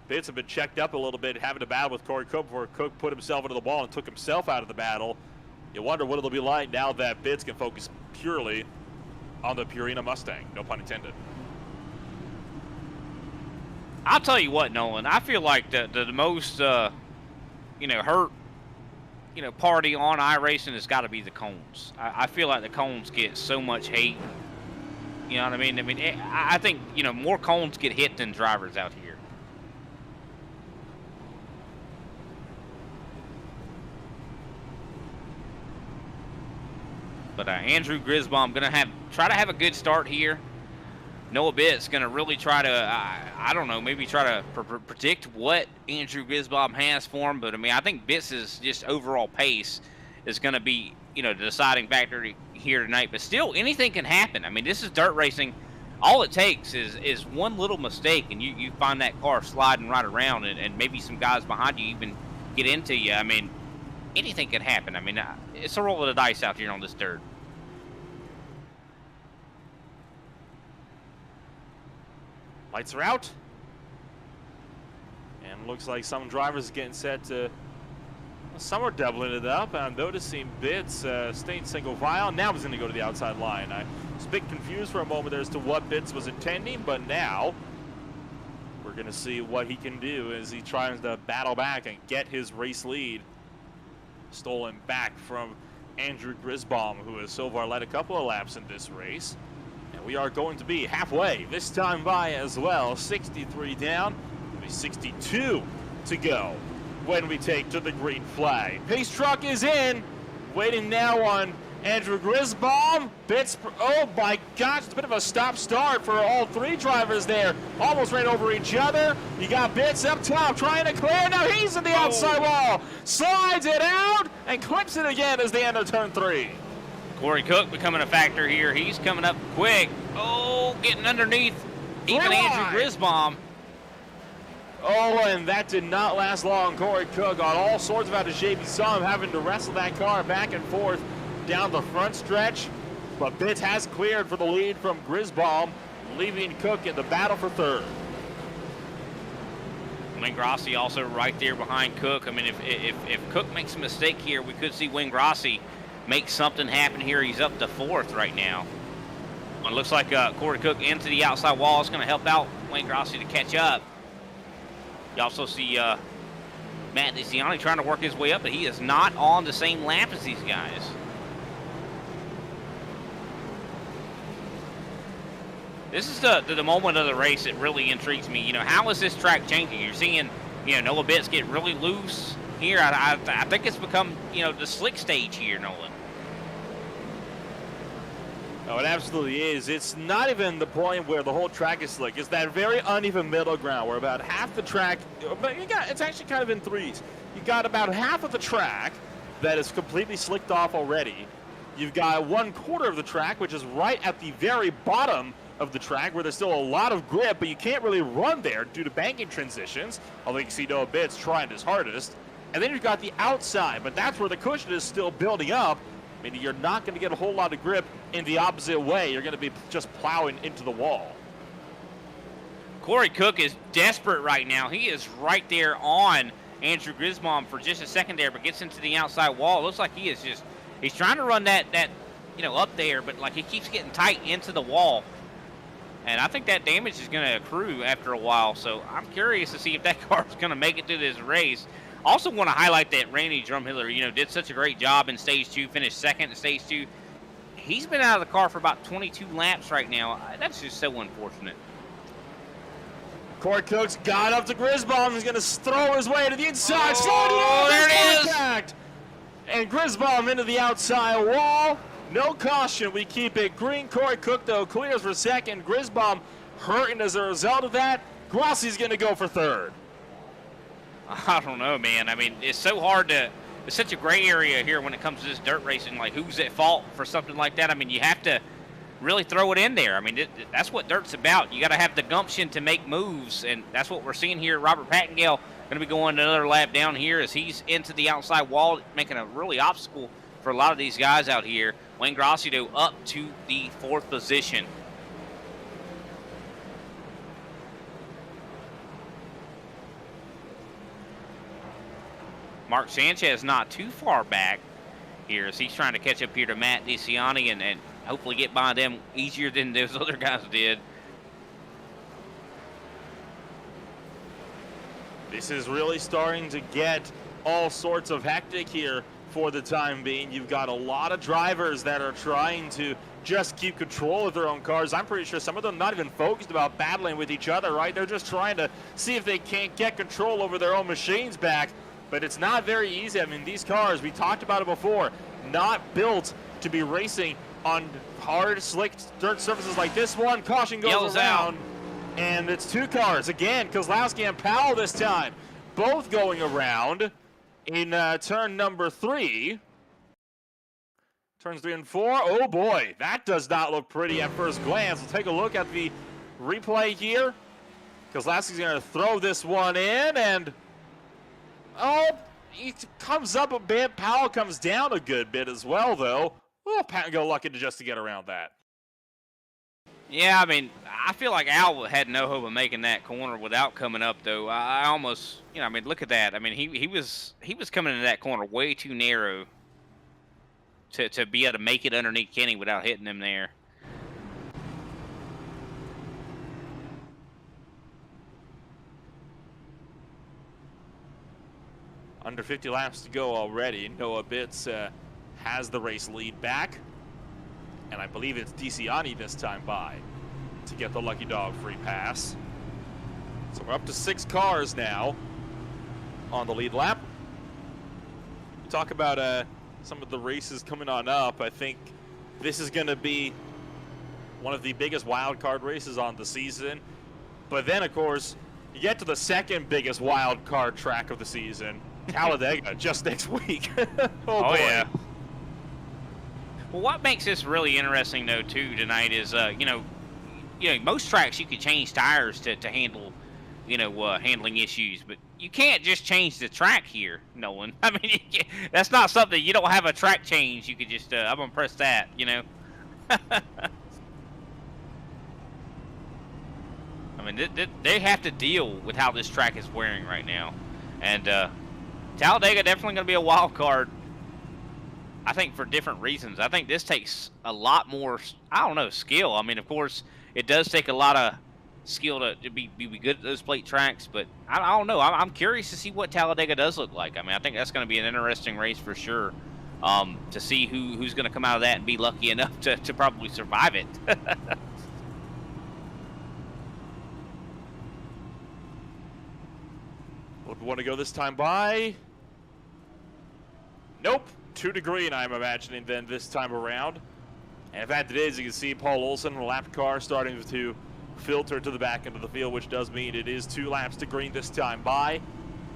Bitts had been checked up a little bit, having to battle with Corey Cook before Cook put himself into the ball and took himself out of the battle. You wonder what it'll be like now that Bitts can focus purely on the Purina Mustang, no pun intended. I'll tell you what, Nolan, I feel like the most, hurt, party on iRacing has got to be the cones. I feel like the cones get so much hate. You know what I mean? I think, more cones get hit than drivers out here. But Andrew Grisbaum going to try to have a good start here. Noah Bitts going to really try to, I don't know, maybe try to predict what Andrew Grisbaum has for him. But, I think Bitts' just overall pace is going to be, the deciding factor here tonight. But still, anything can happen. This is dirt racing. All it takes is one little mistake, and you find that car sliding right around, and maybe some guys behind you even get into you. Anything can happen. It's a roll of the dice out here on this dirt. Lights are out. And looks like some drivers are getting set to, some are doubling it up. I'm noticing Bitts staying single file. Now he's going to go to the outside line. I was a bit confused for a moment as to what Bitts was intending, but now we're going to see what he can do as he tries to battle back and get his race lead stolen back from Andrew Grisbaum, who has so far led a couple of laps in this race. And we are going to be halfway this time by as well. 63 down, maybe 62 to go when we take to the green flag. Pace truck is in, waiting now on Andrew Grisbaum. Bitts, oh my gosh, it's a bit of a stop-start for all three drivers there. Almost ran over each other. You got Bitts up top trying to clear. Now he's in the outside wall. Slides it out and clips it again as they enter turn 3. Corey Cook becoming a factor here. He's coming up quick. Oh, getting underneath even Andrew Grisbaum. Oh, and that did not last long. Corey Cook got all sorts of out of shape. You saw him having to wrestle that car back and forth down the front stretch. But Bitts has cleared for the lead from Grisbaum, leaving Cook in the battle for third. Wayne Grossi also right there behind Cook. If Cook makes a mistake here, we could see Wayne Grossi make something happen here. He's up to 4th right now. It looks like Corey Cook into the outside wall. It's going to help out Wayne Grossi to catch up. You also see Matt DeCion trying to work his way up, but he is not on the same lap as these guys. This is the moment of the race that really intrigues me. How is this track changing? You're seeing, Noah Bitts get really loose here. I think it's become, the slick stage here, Nolan. Oh, it absolutely is. It's not even the point where the whole track is slick. It's that very uneven middle ground where about half the track, but it's actually kind of in threes. You got about half of the track that is completely slicked off already. You've got 1/4 of the track, which is right at the very bottom of the track where there's still a lot of grip, but you can't really run there due to banking transitions, although you can see Noah Bitts trying his hardest. And then you've got the outside, but that's where the cushion is still building up. You're not going to get a whole lot of grip in the opposite way. You're going to be just plowing into the wall. Corey Cook is desperate right now. He is right there on Andrew Grisbaum for just a second there, but gets into the outside wall. It looks like he's trying to run that up there, but like he keeps getting tight into the wall. And I think that damage is going to accrue after a while. So I'm curious to see if that car is going to make it through this race. Also want to highlight that Randy Drumhiller, did such a great job in Stage 2, finished second in Stage 2. He's been out of the car for about 22 laps right now. That's just so unfortunate. Corey Cook's got up to Grisbaum. He's going to throw his way to the inside. Oh, there it is. Contact. And Grisbaum into the outside wall. No caution. We keep it green. Corey Cook, though, clears for second. Grisbaum hurting as a result of that. Grossi's going to go for third. I don't know, man. I mean, it's so hard to – it's such a gray area here when it comes to this dirt racing. Like, who's at fault for something like that? I mean, you have to really throw it in there. I mean, that's what dirt's about. You got to have the gumption to make moves, and that's what we're seeing here. Robert Pattengale going to be going another lap down here as he's into the outside wall, making a really obstacle for a lot of these guys out here. Wayne Grossi, though, up to the 4th position. Mark Sanchez not too far back here as he's trying to catch up here to Matt DeCiani and hopefully get by them easier than those other guys did. This is really starting to get all sorts of hectic here for the time being. You've got a lot of drivers that are trying to just keep control of their own cars. I'm pretty sure some of them not even focused about battling with each other, right? They're just trying to see if they can't get control over their own machines back. But it's not very easy. I mean, these cars, we talked about it before, not built to be racing on hard, slick dirt surfaces like this one. Caution goes Yells around. out. And it's 2 cars. Again, Kozlowski and Powell this time. Both going around in turn number 3. Turns 3 and 4. Oh, boy. That does not look pretty at first glance. We'll take a look at the replay here. Kozlowski's going to throw this one in. And, oh, he comes up a bit. Powell comes down a good bit as well, though. Oh, Pat go lucky to get around that. Yeah, I mean, I feel like Al had no hope of making that corner without coming up, though. I almost, I mean, look at that. I mean, he was coming into that corner way too narrow to be able to make it underneath Kenny without hitting him there. Under 50 laps to go already. Noah Bitts has the race lead back. And I believe it's DeCiani this time by to get the lucky dog free pass. So we're up to 6 cars now on the lead lap. We talk about some of the races coming on up. I think this is going to be one of the biggest wild card races on the season. But then, of course, you get to the second biggest wild card track of the season, Talladega, just next week. oh boy. Yeah. Well, what makes this really interesting, though, too, tonight is, most tracks you can change tires to handle, handling issues, but you can't just change the track here, Nolan. I mean, that's not something, you don't have a track change. You could just, I'm going to press that, I mean, they have to deal with how this track is wearing right now. And Talladega definitely going to be a wild card. I think for different reasons. I think this takes a lot more, skill. I mean, of course, it does take a lot of skill to be good at those plate tracks, but I don't know. I'm curious to see what Talladega does look like. I mean, I think that's going to be an interesting race for sure, to see who's going to come out of that and be lucky enough to probably survive it. Would we want to go this time by? Nope. 2 to green, I'm imagining, then this time around. And in fact, it is. You can see Paul Olson, lapped car, starting to filter to the back end of the field, which does mean it is 2 laps to green this time by.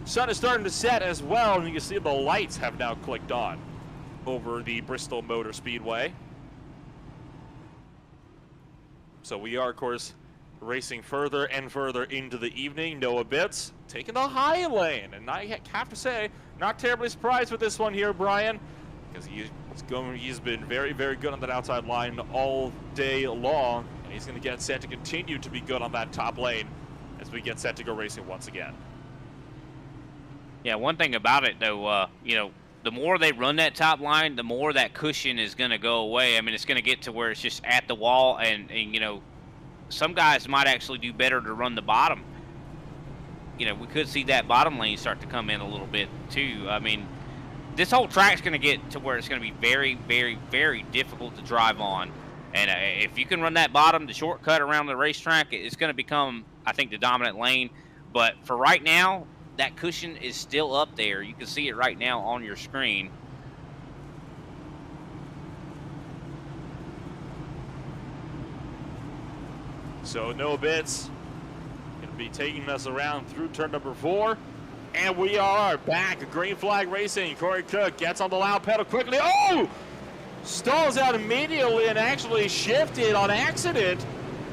Sun is starting to set as well, and you can see the lights have now clicked on over the Bristol Motor Speedway. So we are, of course, racing further and further into the evening. Noah Bitts taking the high lane, and I have to say, not terribly surprised with this one here, Brian, because he's been very, very good on that outside line all day long, and he's going to get set to continue to be good on that top lane as we get set to go racing once again. Yeah, one thing about it, though, the more they run that top line, the more that cushion is going to go away. I mean, it's going to get to where it's just at the wall, and you know, some guys might actually do better to run the bottom. You know, we could see that bottom lane start to come in a little bit too. I mean, this whole track's going to get to where it's going to be very, very, very difficult to drive on. And if you can run that bottom, the shortcut around the racetrack, it's going to become, I think, the dominant lane. But for right now, that cushion is still up there. You can see it right now on your screen. So no bits. Going to be taking us around through turn number 4. And we are back. Green flag racing. Corey Cook gets on the loud pedal quickly. Oh! Stalls out immediately and actually shifted on accident.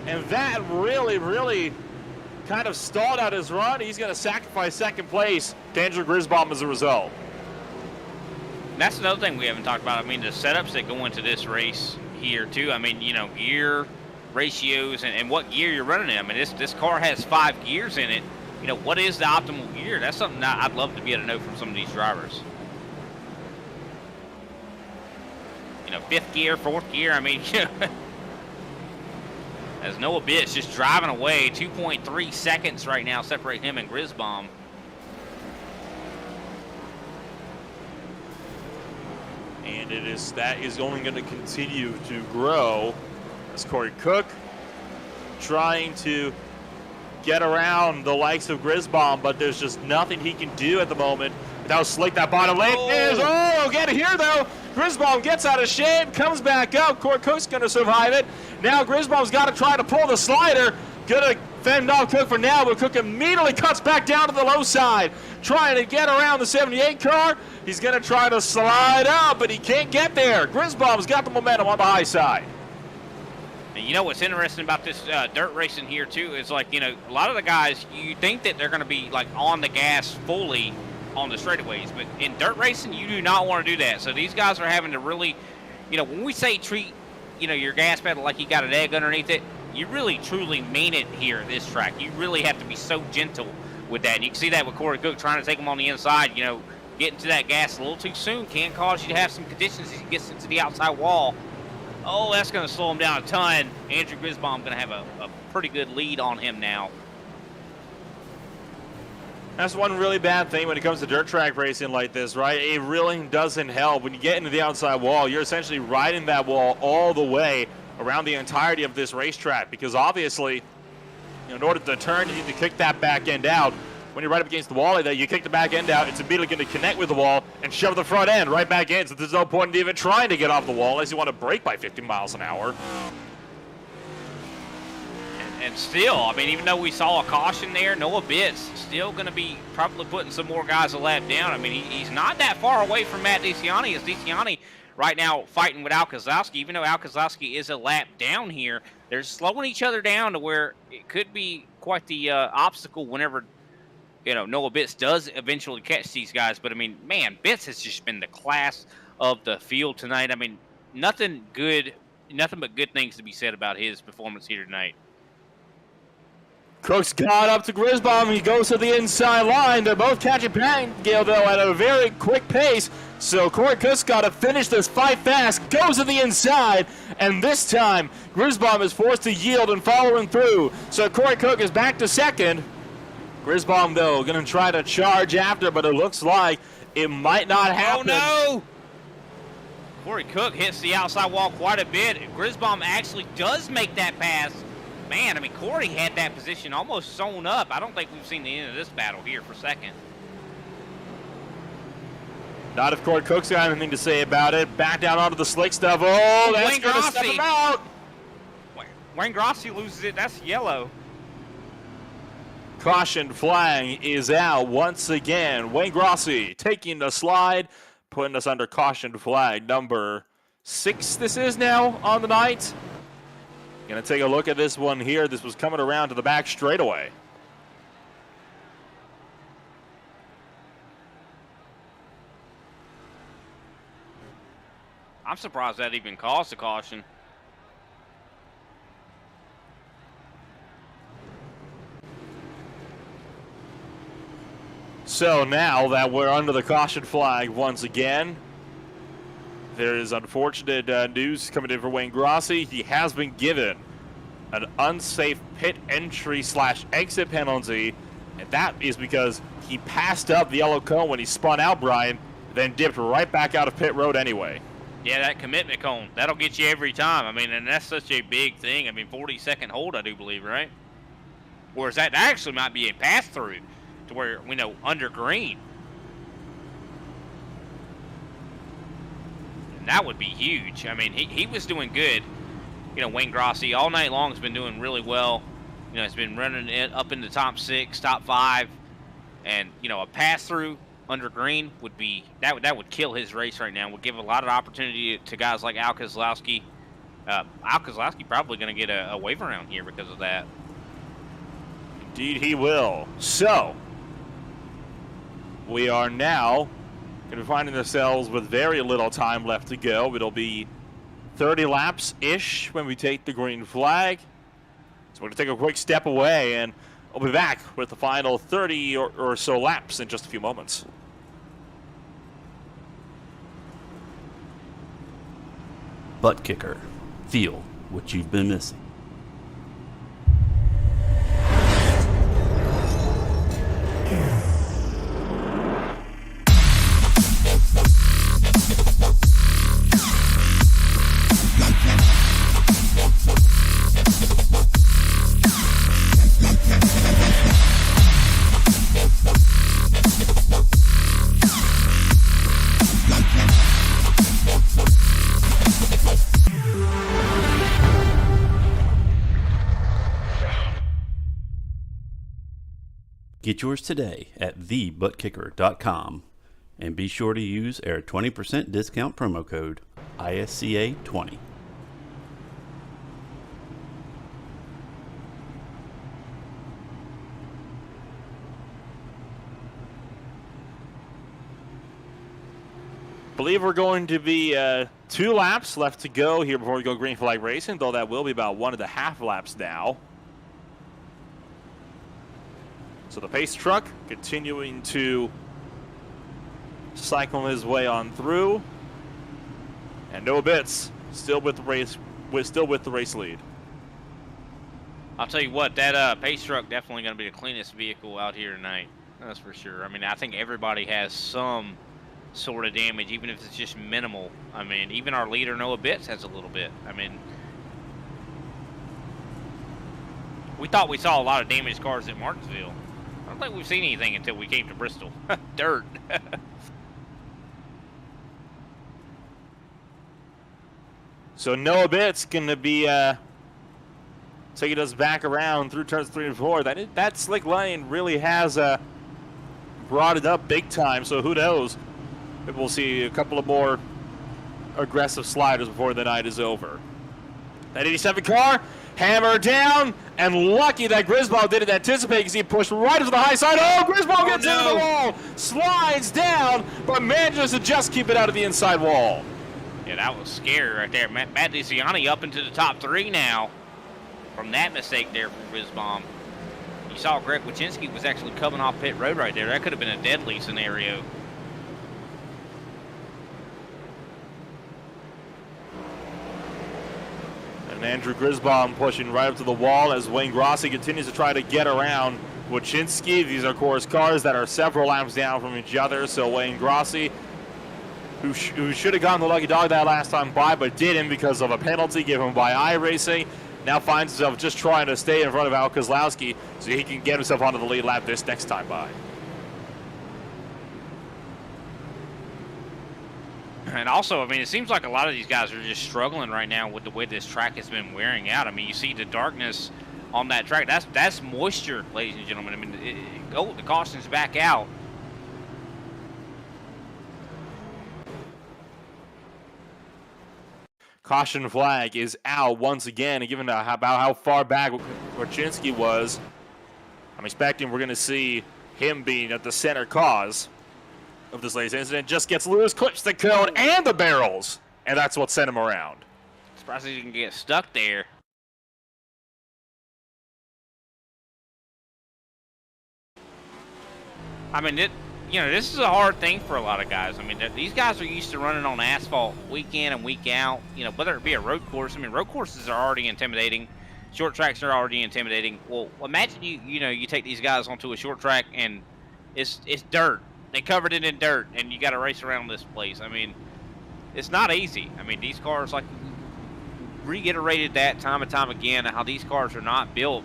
And that really, really kind of stalled out his run. He's going to sacrifice second place. Danger Grisbomb as a result. That's another thing we haven't talked about. I mean, the setups that go into this race here, too. I mean, you know, gear ratios and what gear you're running in. I mean, this car has 5 gears in it. You know, what is the optimal gear? That's something that I'd love to be able to know from some of these drivers. You know, 5th gear, 4th gear. I mean, you know, as Noah Bitts just driving away, 2.3 seconds right now separate him and Grisbomb. And that is only going to continue to grow as Corey Cook trying to get around the likes of Grisbomb, but there's just nothing he can do at the moment. That was slick, that bottom lane is, get here though. Grisbomb gets out of shape, comes back up. Corey Cook's gonna survive it. Now Grisbomb's gotta try to pull the slider. Gonna fend off Cook for now, but Cook immediately cuts back down to the low side. Trying to get around the 78 car. He's gonna try to slide up, but he can't get there. Grisbomb's got the momentum on the high side. And you know what's interesting about this dirt racing here too is, like, you know, a lot of the guys, you think that they're going to be like on the gas fully on the straightaways, but in dirt racing you do not want to do that. So these guys are having to really, you know, when we say treat, you know, your gas pedal like you got an egg underneath it, you really truly mean it here at this track. You really have to be so gentle with that. And you can see that with Corey Cook trying to take him on the inside. You know, getting to that gas a little too soon can cause you to have some conditions as he gets into the outside wall. Oh, that's going to slow him down a ton. Andrew Grisbomb going to have a pretty good lead on him now. That's one really bad thing when it comes to dirt track racing like this, right? It really doesn't help. When you get into the outside wall, you're essentially riding that wall all the way around the entirety of this racetrack, because obviously, you know, in order to turn, you need to kick that back end out. When you're right up against the wall like that, you kick the back end out, it's immediately going to connect with the wall and shove the front end right back in, so there's no point in even trying to get off the wall unless you want to brake by 50 miles an hour. And still, I mean, even though we saw a caution there, Noah Bitts still going to be probably putting some more guys a lap down. I mean, he's not that far away from Matt DeCiani, as DeCiani right now fighting with Al Kozlowski. Even though Al Kozlowski is a lap down here, they're slowing each other down to where it could be quite the obstacle whenever, you know, Noah Bitts does eventually catch these guys. But, I mean, man, Bitts has just been the class of the field tonight. I mean, nothing but good things to be said about his performance here tonight. Cook's got up to Grisbomb. He goes to the inside line. They're both catching Gale, though, at a very quick pace. So Corey Cook's got to finish this fight fast. Goes to the inside. And this time, Grisbomb is forced to yield and following through. So Corey Cook is back to second. Grisbomb, though, going to try to charge after, but it looks like it might not happen. Oh, no! Corey Cook hits the outside wall quite a bit. Grisbomb actually does make that pass. Man, I mean, Corey had that position almost sewn up. I don't think we've seen the end of this battle here for second. Not if Corey Cook's got anything to say about it. Back down onto the slick stuff. Oh, that's going to step him out. Wayne Grossi loses it. That's yellow. Caution flag is out once again. Wayne Grossi taking the slide, putting us under caution flag number 6 this is now on the night. Going to take a look at this one here. This was coming around to the back straightaway. I'm surprised that even caused a caution. So now that we're under the caution flag once again, there is unfortunate news coming in for Wayne Grossi. He has been given an unsafe pit entry / exit penalty, and that is because he passed up the yellow cone when he spun out, Brian, then dipped right back out of pit road anyway. Yeah, that commitment cone, that'll get you every time. I mean, and that's such a big thing. I mean, 40-second hold, I do believe, right? Whereas that actually might be a pass-through to where, we know, under green. And that would be huge. I mean, he was doing good. You know, Wayne Grossi all night long has been doing really well. You know, has been running it up in the top 6, top 5. And, you know, a pass-through under green would be, that would kill his race right now. Would give a lot of opportunity to guys like Al Kozlowski. Al Kozlowski probably going to get a wave around here because of that. Indeed he will. So, we are now going to be finding ourselves with very little time left to go. It'll be 30 laps-ish when we take the green flag. So we're going to take a quick step away, and we'll be back with the final 30 or so laps in just a few moments. ButtKicker. Feel what you've been missing. Get yours today at TheButtKicker.com and be sure to use our 20% discount promo code ISCA20. Believe we're going to be 2 laps left to go here before we go green flag racing, though that will be about 1.5 laps now. So the pace truck continuing to cycle his way on through, and Noah Bitts still with the race, lead. I'll tell you what, that pace truck definitely going to be the cleanest vehicle out here tonight. That's for sure. I mean, I think everybody has some sort of damage, even if it's just minimal. I mean, even our leader Noah Bitts has a little bit. I mean, we thought we saw a lot of damaged cars at Martinsville. I don't think we've seen anything until we came to Bristol. Dirt. So Noah Bitts going to be taking us back around through turns 3 and 4. That slick lane really has brought it up big time, so who knows? Maybe we'll see a couple of more aggressive sliders before the night is over. That 87 car, hammer down, and lucky that Griswold didn't anticipate because he pushed right into the high side. Oh, Griswold gets into the wall, slides down, but manages to just keep it out of the inside wall. Yeah, that was scary right there. Matt DeCiani up into the top 3 now from that mistake there from Griswold. You saw Greg Wachinski was actually coming off pit road right there. That could have been a deadly scenario. And Andrew Grisbaum pushing right up to the wall as Wayne Grossi continues to try to get around Wachinski. These are, of course, cars that are several laps down from each other. So Wayne Grossi, who should have gotten the lucky dog that last time by, but didn't because of a penalty given by iRacing, now finds himself just trying to stay in front of Al Kozlowski so he can get himself onto the lead lap this next time by. And also, I mean, it seems like a lot of these guys are just struggling right now with the way this track has been wearing out. I mean, you see the darkness on that track. That's moisture, ladies and gentlemen. I mean, the caution's back out. Caution flag is out once again, and given about how far back Wachinski was, I'm expecting we're going to see him being at the center cause of this latest incident. Just gets loose, clips the cone and the barrels, and that's what sent him around. Surprised he can get stuck there. I mean, this is a hard thing for a lot of guys. I mean, these guys are used to running on asphalt week in and week out. Whether it be a road course. I mean, road courses are already intimidating. Short tracks are already intimidating. Well, imagine you take these guys onto a short track and it's dirt. They covered it in dirt, and you got to race around this place. I mean, it's not easy. I mean, these cars, like, reiterated that time and time again, how these cars are not built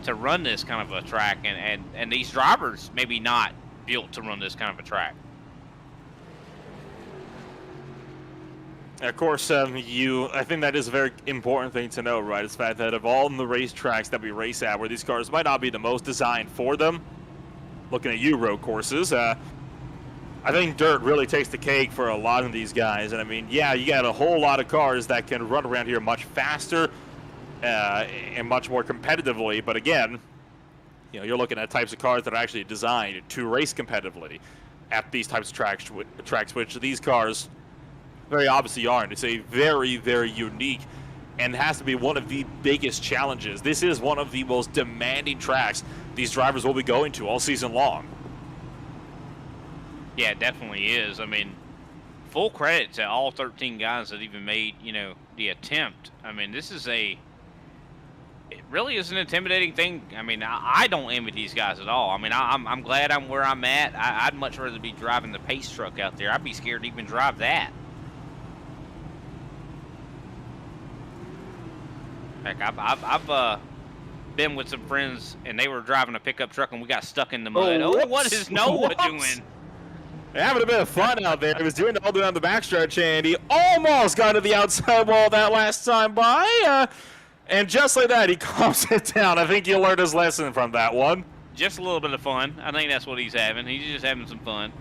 to run this kind of a track, and these drivers maybe not built to run this kind of a track. Of course, I think that is a very important thing to know, right? It's the fact that of all the racetracks that we race at, where these cars might not be the most designed for them, looking at you road courses, I think dirt really takes the cake for a lot of these guys. And I mean, yeah, you got a whole lot of cars that can run around here much faster and much more competitively. But again, you're looking at types of cars that are actually designed to race competitively at these types of tracks, which these cars very obviously aren't. It's a very, very unique and has to be one of the biggest challenges. This is one of the most demanding tracks these drivers will be going to all season long. Yeah, it definitely is. I mean, full credit to all 13 guys that even made, the attempt. I mean, it really is an intimidating thing. I mean, I don't envy these guys at all. I mean, I'm glad I'm where I'm at. I'd much rather be driving the pace truck out there. I'd be scared to even drive that. Heck, I've been with some friends, and they were driving a pickup truck, and we got stuck in the mud. Oh, what is Noah doing? Having a bit of fun out there. He was doing it all the way on the backstretch, and he almost got to the outside wall that last time by. And just like that, he calms it down. I think he learned his lesson from that one. Just a little bit of fun. I think that's what he's having. He's just having some fun.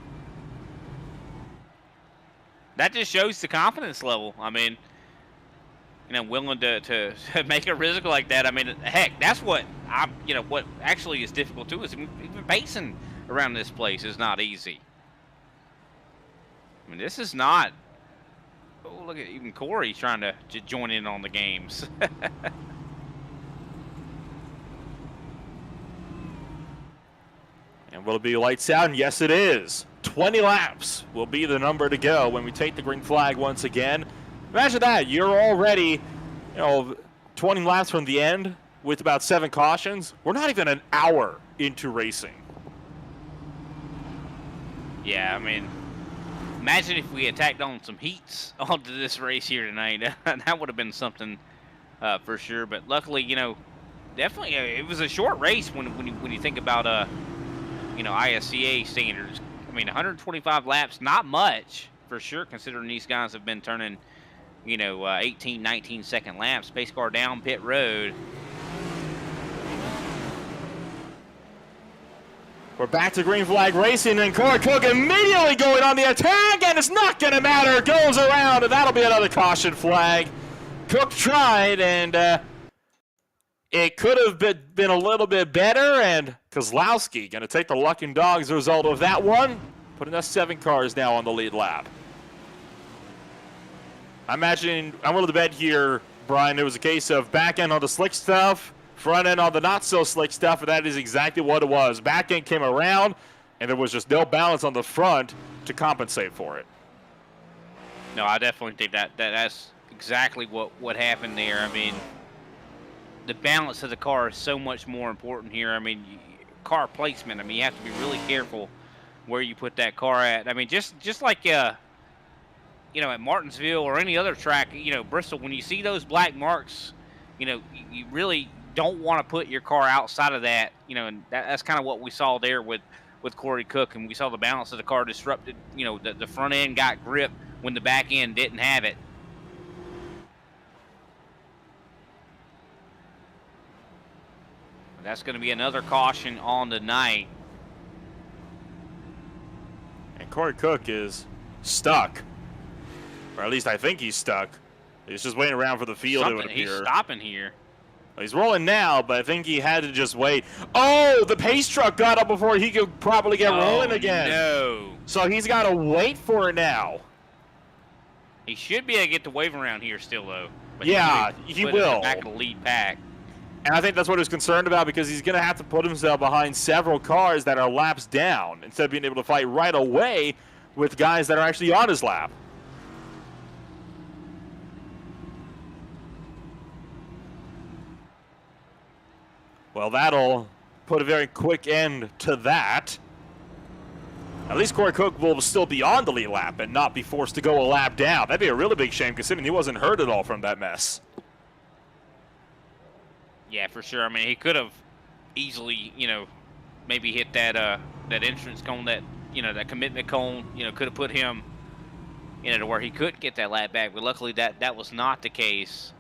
That just shows the confidence level. I mean, willing to make a risk like that. I mean, heck, that's what what actually is difficult too, is even pacing around this place is not easy. I mean, this is not. Oh, look at even Corey trying to join in on the games. And will it be lights out? And yes, it is. 20 laps will be the number to go when we take the green flag once again. Imagine that. You're already, 20 laps from the end with about 7 cautions. We're not even an hour into racing. Yeah, I mean, imagine if we attacked on some heats onto this race here tonight. That would have been something for sure. But luckily, definitely it was a short race when you think about ISCA standards. I mean, 125 laps, not much for sure, considering these guys have been turning 18, 19 second laps. Pace car down pit road. We're back to green flag racing, and Corey Cook immediately going on the attack, and it's not going to matter. Goes around, and that'll be another caution flag. Cook tried, and it could have been a little bit better, and Kozlowski going to take the Luckin Dogs result of that one, putting us 7 cars now on the lead lap. I'm willing to bet here, Brian, it was a case of back end on the slick stuff, front end on the not so slick stuff, and that is exactly what it was. Back end came around, and there was just no balance on the front to compensate for it. No, I definitely think that's exactly what happened there. I mean, the balance of the car is so much more important here. I mean, car placement. I mean, you have to be really careful where you put that car at. I mean, just like at Martinsville or any other track, Bristol, when you see those black marks, you really don't want to put your car outside of that, and that's kind of what we saw there with Corey Cook, and we saw the balance of the car disrupted. The front end got grip when the back end didn't have it. That's going to be another caution on the night. And Corey Cook is stuck, or at least I think he's stuck. He's just waiting around for the field, it would appear. He's stopping here. He's rolling now, but I think he had to just wait. Oh, the pace truck got up before he could probably get rolling again. No. So he's got to wait for it now. He should be able to get the wave around here still, though. But yeah, he will. Back of the lead pack. And I think that's what he was concerned about, because he's going to have to put himself behind several cars that are laps down instead of being able to fight right away with guys that are actually on his lap. Well, that'll put a very quick end to that. At least Corey Cook will still be on the lead lap and not be forced to go a lap down. That'd be a really big shame, considering he wasn't hurt at all from that mess. Yeah, for sure. I mean, he could have easily, maybe hit that that entrance cone, that commitment cone. Could have put him, to where he couldn't get that lap back. But luckily, that was not the case.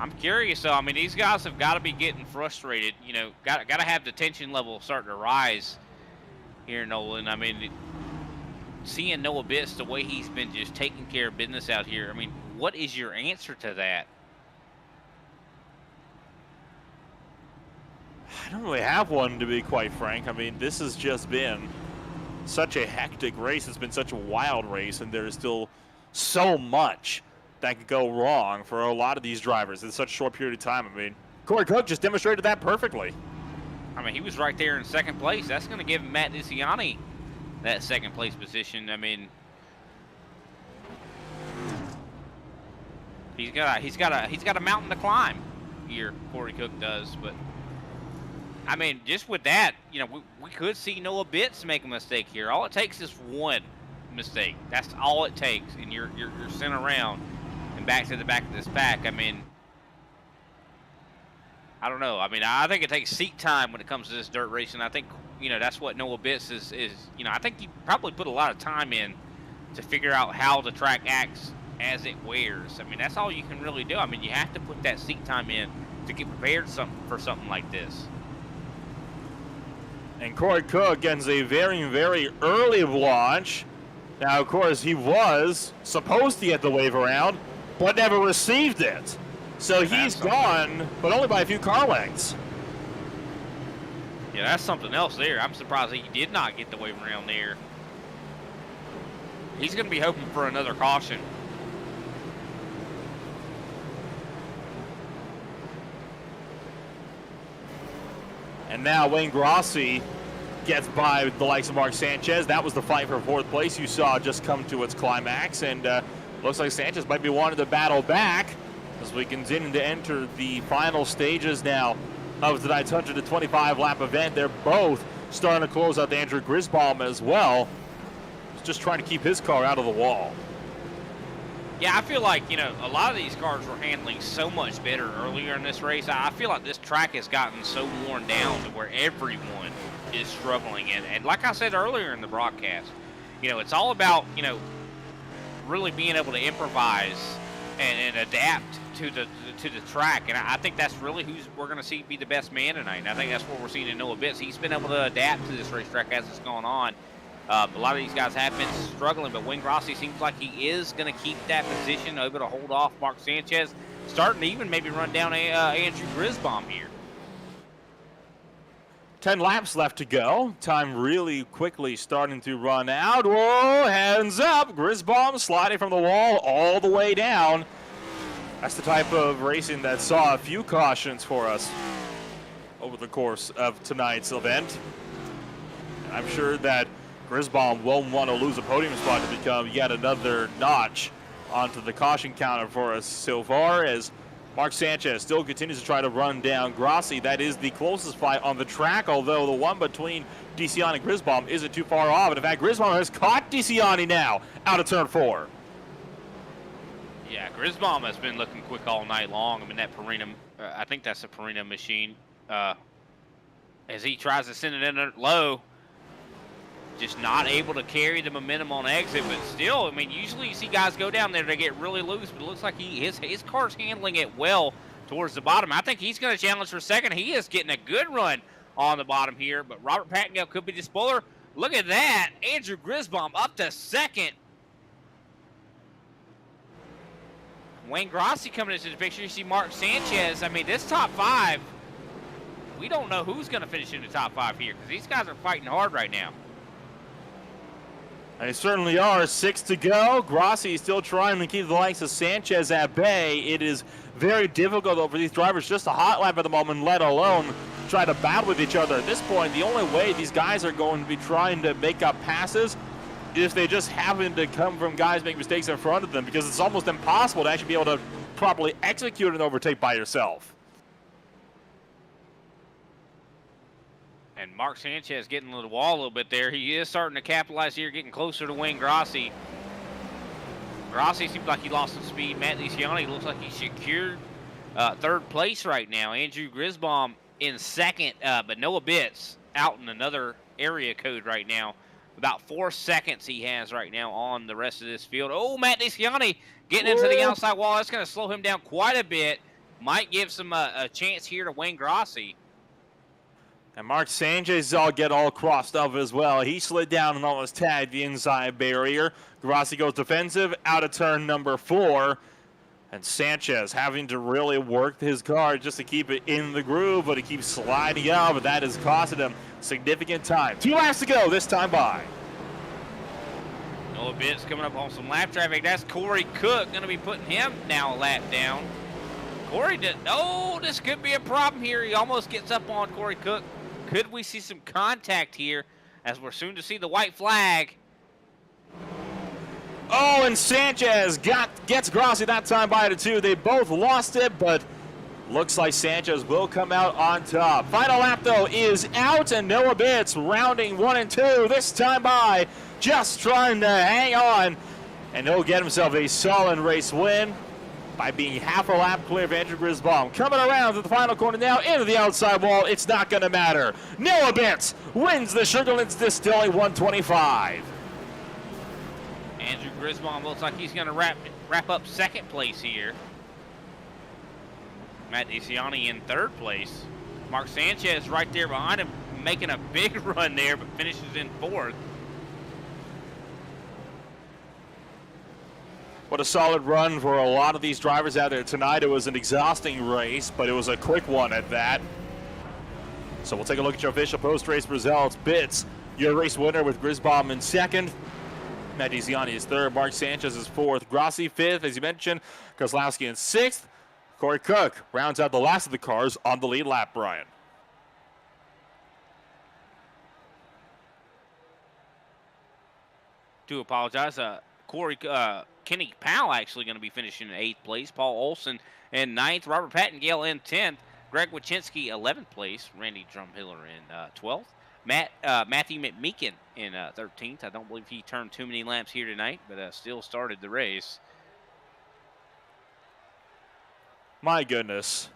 I'm curious though. I mean, these guys have got to be getting frustrated. Got to have the tension level starting to rise here, Nolan. I mean, seeing Noah Bitts, the way he's been just taking care of business out here. I mean, what is your answer to that? I don't really have one, to be quite frank. I mean, this has just been such a hectic race. It's been such a wild race, and there's still so much that could go wrong for a lot of these drivers in such a short period of time. I mean, Corey Cook just demonstrated that perfectly. I mean, he was right there in second place. That's going to give Matt Distilling that second place position. I mean, he's got a mountain to climb here. Corey Cook does, but I mean, just with that, we could see Noah Bitts make a mistake here. All it takes is one mistake. That's all it takes, and you're sent around and back to the back of this pack. I mean, I don't know. I mean, I think it takes seat time when it comes to this dirt racing. I think, that's what Noah Bitts is, I think he probably put a lot of time in to figure out how the track acts as it wears. I mean, that's all you can really do. I mean, you have to put that seat time in to get prepared for something like this. And Corey Cook gets a very, very early launch. Now, of course, he was supposed to get the wave around, but never received it. So he's gone, but only by a few car lengths. Yeah, that's something else there. I'm surprised he did not get the wave around there. He's going to be hoping for another caution. And now Wayne Grossi gets by the likes of Mark Sanchez. That was the fight for fourth place you saw just come to its climax. And looks like Sanchez might be wanting to battle back as we continue to enter the final stages now of tonight's 125 lap event. They're both starting to close out Andrew Grisbaum as well. He's just trying to keep his car out of the wall. Yeah, I feel like, a lot of these cars were handling so much better earlier in this race. I feel like this track has gotten so worn down to where everyone is struggling. And like I said earlier in the broadcast, it's all about, really being able to improvise and adapt to the track. And I think that's really who we're going to see be the best man tonight. And I think that's what we're seeing in Noah Bitts. He's been able to adapt to this racetrack as it's going on. A lot of these guys have been struggling, but Wayne Grossi seems like he is going to keep that position, able to hold off Mark Sanchez, starting to even maybe run down Andrew Grisbaum here. 10 laps left to go. Time really quickly starting to run out. Whoa, hands up. Grisbaum sliding from the wall all the way down. That's the type of racing that saw a few cautions for us over the course of tonight's event. I'm sure that Grisbaum won't want to lose a podium spot to become yet another notch onto the caution counter for us so far, as Mark Sanchez still continues to try to run down Grossi. That is the closest fight on the track, although the one between DeCiani and Grisbaum isn't too far off. And in fact, Grisbaum has caught DeCiani now out of turn 4. Yeah, Grisbaum has been looking quick all night long. I mean, that Purina, I think that's a Purina machine. As he tries to send it in low, just not able to carry the momentum on exit, but still, I mean, usually you see guys go down there, they get really loose, but it looks like his car's handling it well towards the bottom. I think he's going to challenge for second. He is getting a good run on the bottom here, but Robert Pattingale could be the spoiler. Look at that. Andrew Grisbaum up to second. Wayne Grossi coming into the picture. You see Mark Sanchez. I mean, this top 5, we don't know who's going to finish in the top 5 here because these guys are fighting hard right now. They certainly are. 6 to go. Grossi still trying to keep the likes of Sanchez at bay. It is very difficult though for these drivers just a hot lap at the moment, let alone try to battle with each other. At this point, the only way these guys are going to be trying to make up passes is if they just happen to come from guys making mistakes in front of them, because it's almost impossible to actually be able to properly execute an overtake by yourself. And Mark Sanchez getting to the wall a little bit there. He is starting to capitalize here, getting closer to Wayne Grossi. Grossi seems like he lost some speed. Matt Liciani looks like he secured third place right now. Andrew Grisbaum in second, but Noah Bitts out in another area code right now. About 4 seconds he has right now on the rest of this field. Oh, Matt Liciani getting into the outside wall. That's going to slow him down quite a bit. Might give some a chance here to Wayne Grossi. And Mark Sanchez all get all crossed up as well. He slid down and almost tagged the inside barrier. Grossi goes defensive out of turn number 4. And Sanchez having to really work his car just to keep it in the groove, but he keeps sliding up, but that is costing him significant time. 2 laps to go this time by. Noah Bitts coming up on some lap traffic. That's Corey Cook going to be putting him now a lap down. Corey did. Oh, this could be a problem here. He almost gets up on Corey Cook. Could we see some contact here as we're soon to see the white flag? Oh, and Sanchez gets Grossi that time by the 2. They both lost it, but looks like Sanchez will come out on top. Final lap, though, is out, and Noah Bitts rounding 1 and 2 this time by, just trying to hang on, and he'll get himself a solid race win by being half a lap clear of Andrew Grisbaum. Coming around to the final corner now into the outside wall. It's not going to matter. Noah Bitts wins the Sugarlands Distilling 125. Andrew Grisbaum looks like he's going to wrap up second place here. Matt DeCiani in third place. Mark Sanchez right there behind him, making a big run there, but finishes in fourth. What a solid run for a lot of these drivers out there tonight. It was an exhausting race, but it was a quick one at that. So we'll take a look at your official post-race results. Bitts, your race winner with Grisbaum in second. Matt DeCiani is third. Mark Sanchez is fourth. Grossi fifth, as you mentioned. Kozlowski in sixth. Corey Cook rounds out the last of the cars on the lead lap, Brian. Do apologize. Kenny Powell actually going to be finishing in 8th place. Paul Olson in 9th. Robert Pattengale in 10th. Greg Wachinski 11th place. Randy Drumhiller in 12th. Matthew McMeekin in 13th. I don't believe he turned too many laps here tonight, but still started the race. My goodness.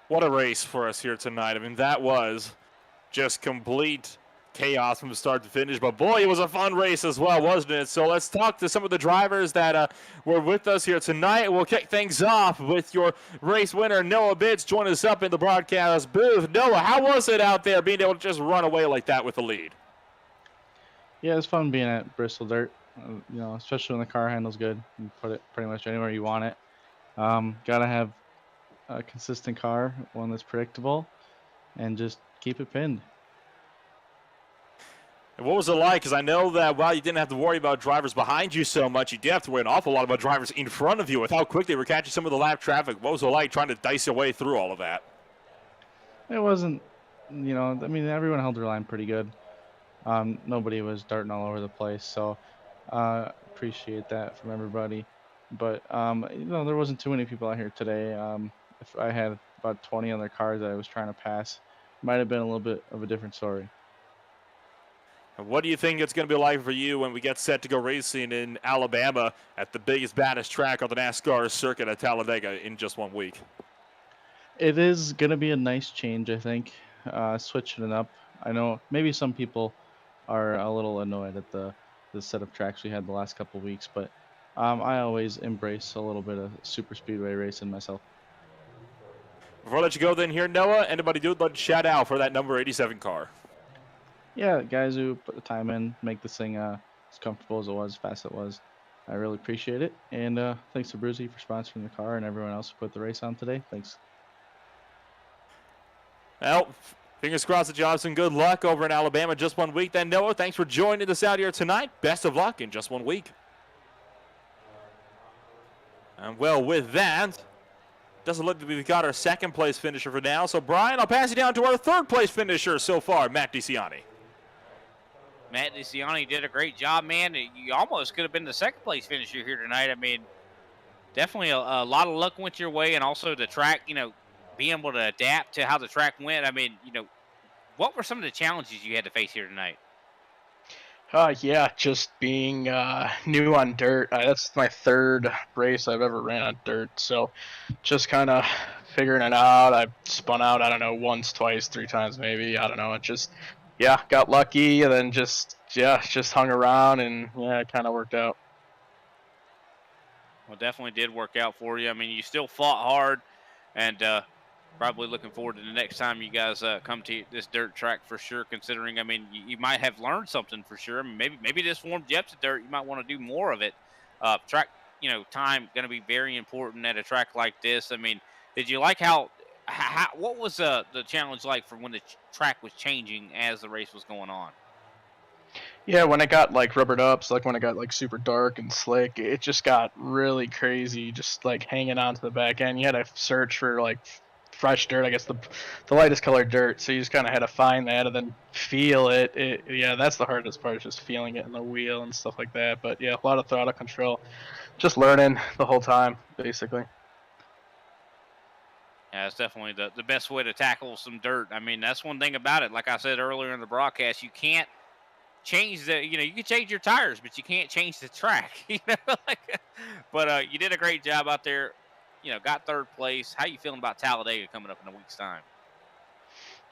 What a race for us here tonight. I mean, that was just complete chaos from start to finish, but boy, it was a fun race as well, wasn't it? So let's talk to some of the drivers that were with us here tonight. We'll kick things off with your race winner, Noah Bitts, join us up in the broadcast booth. Noah, how was it out there being able to just run away like that with the lead? Yeah, it's fun being at Bristol Dirt, especially when the car handles good. You can put it pretty much anywhere you want it. Gotta have a consistent car, one that's predictable, and just keep it pinned. And what was it like? Because I know that while you didn't have to worry about drivers behind you so much, you did have to worry an awful lot about drivers in front of you with how quick they were catching some of the lap traffic. What was it like trying to dice your way through all of that? It wasn't, everyone held their line pretty good. Nobody was darting all over the place, so appreciate that from everybody. But, there wasn't too many people out here today. If I had about 20 other cars that I was trying to pass, it might have been a little bit of a different story. And what do you think it's going to be like for you when we get set to go racing in Alabama at the biggest, baddest track on the NASCAR circuit at Talladega in just 1 week? It is going to be a nice change, I think, switching it up. I know maybe some people are a little annoyed at the set of tracks we had the last couple weeks, but I always embrace a little bit of super speedway racing myself. Before I let you go then here, Noah, anybody do like to shout out for that number 87 car? Yeah, guys who put the time in, make this thing as comfortable as it was, fast as it was. I really appreciate it. And thanks to Bruzy for sponsoring the car and everyone else who put the race on today. Thanks. Well, Fingers crossed that you have some good luck over in Alabama just 1 week. Then, Noah, thanks for joining us out here tonight. Best of luck in just 1 week. And, well, with that, doesn't look like we've got our second place finisher for now. So, Brian, I'll pass you down to our third place finisher so far, Matt DeCiani. Matt DeCiani did a great job, man. You almost could have been the second place finisher here tonight. I mean, definitely a lot of luck went your way, and also the track, being able to adapt to how the track went. I mean, what were some of the challenges you had to face here tonight? Yeah, just being new on dirt. That's my third race I've ever ran on dirt, so just kind of figuring it out. I spun out, I don't know, once, twice, 3 times maybe. I don't know. It just, got lucky, and then just hung around, and it kind of worked out. Well, definitely did work out for you. I mean, you still fought hard, and probably looking forward to the next time you guys come to this dirt track for sure, considering, I mean, you might have learned something for sure. I mean, maybe this warmed you up to dirt. You might want to do more of it. Track, time going to be very important at a track like this. I mean, did you like what was the challenge like for when the track was changing as the race was going on? Yeah, when it got like rubbered up, so like when it got like super dark and slick, it just got really crazy, just like hanging on to the back end. You had to search for like fresh dirt, I guess the lightest colored dirt, so you just kind of had to find that and then feel it. That's the hardest part, is just feeling it in the wheel and stuff like that. But yeah, a lot of throttle control, just learning the whole time basically. Yeah, it's definitely the best way to tackle some dirt. I mean, that's one thing about it. Like I said earlier in the broadcast, you can't change you can change your tires, but you can't change the track. But you did a great job out there. Got third place. How you feeling about Talladega coming up in a week's time?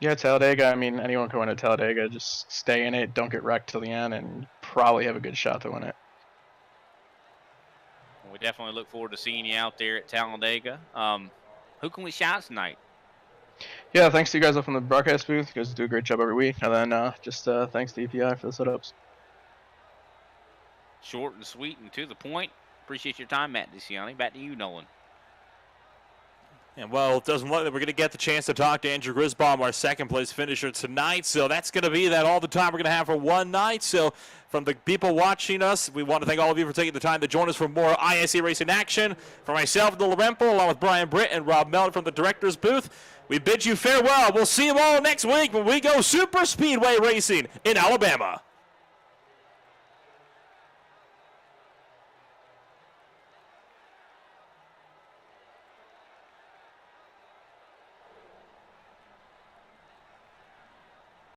Yeah, Talladega, I mean, anyone can win at Talladega. Just stay in it, don't get wrecked till the end, and probably have a good shot to win it. We definitely look forward to seeing you out there at Talladega. Who can we shout tonight? Yeah, thanks to you guys up in the broadcast booth. You guys do a great job every week. And then just thanks to EPI for the setups. Short and sweet and to the point. Appreciate your time, Matt DeCiani. Back to you, Nolan. And, well, it doesn't look like we're going to get the chance to talk to Andrew Grisbaum, our second-place finisher tonight. So that's going to be all the time we're going to have for one night. So from the people watching us, we want to thank all of you for taking the time to join us for more ISCA Racing action. For myself, Nolan Rempel, along with Brian Britt and Rob Mellon from the director's booth, we bid you farewell. We'll see you all next week when we go super speedway racing in Alabama.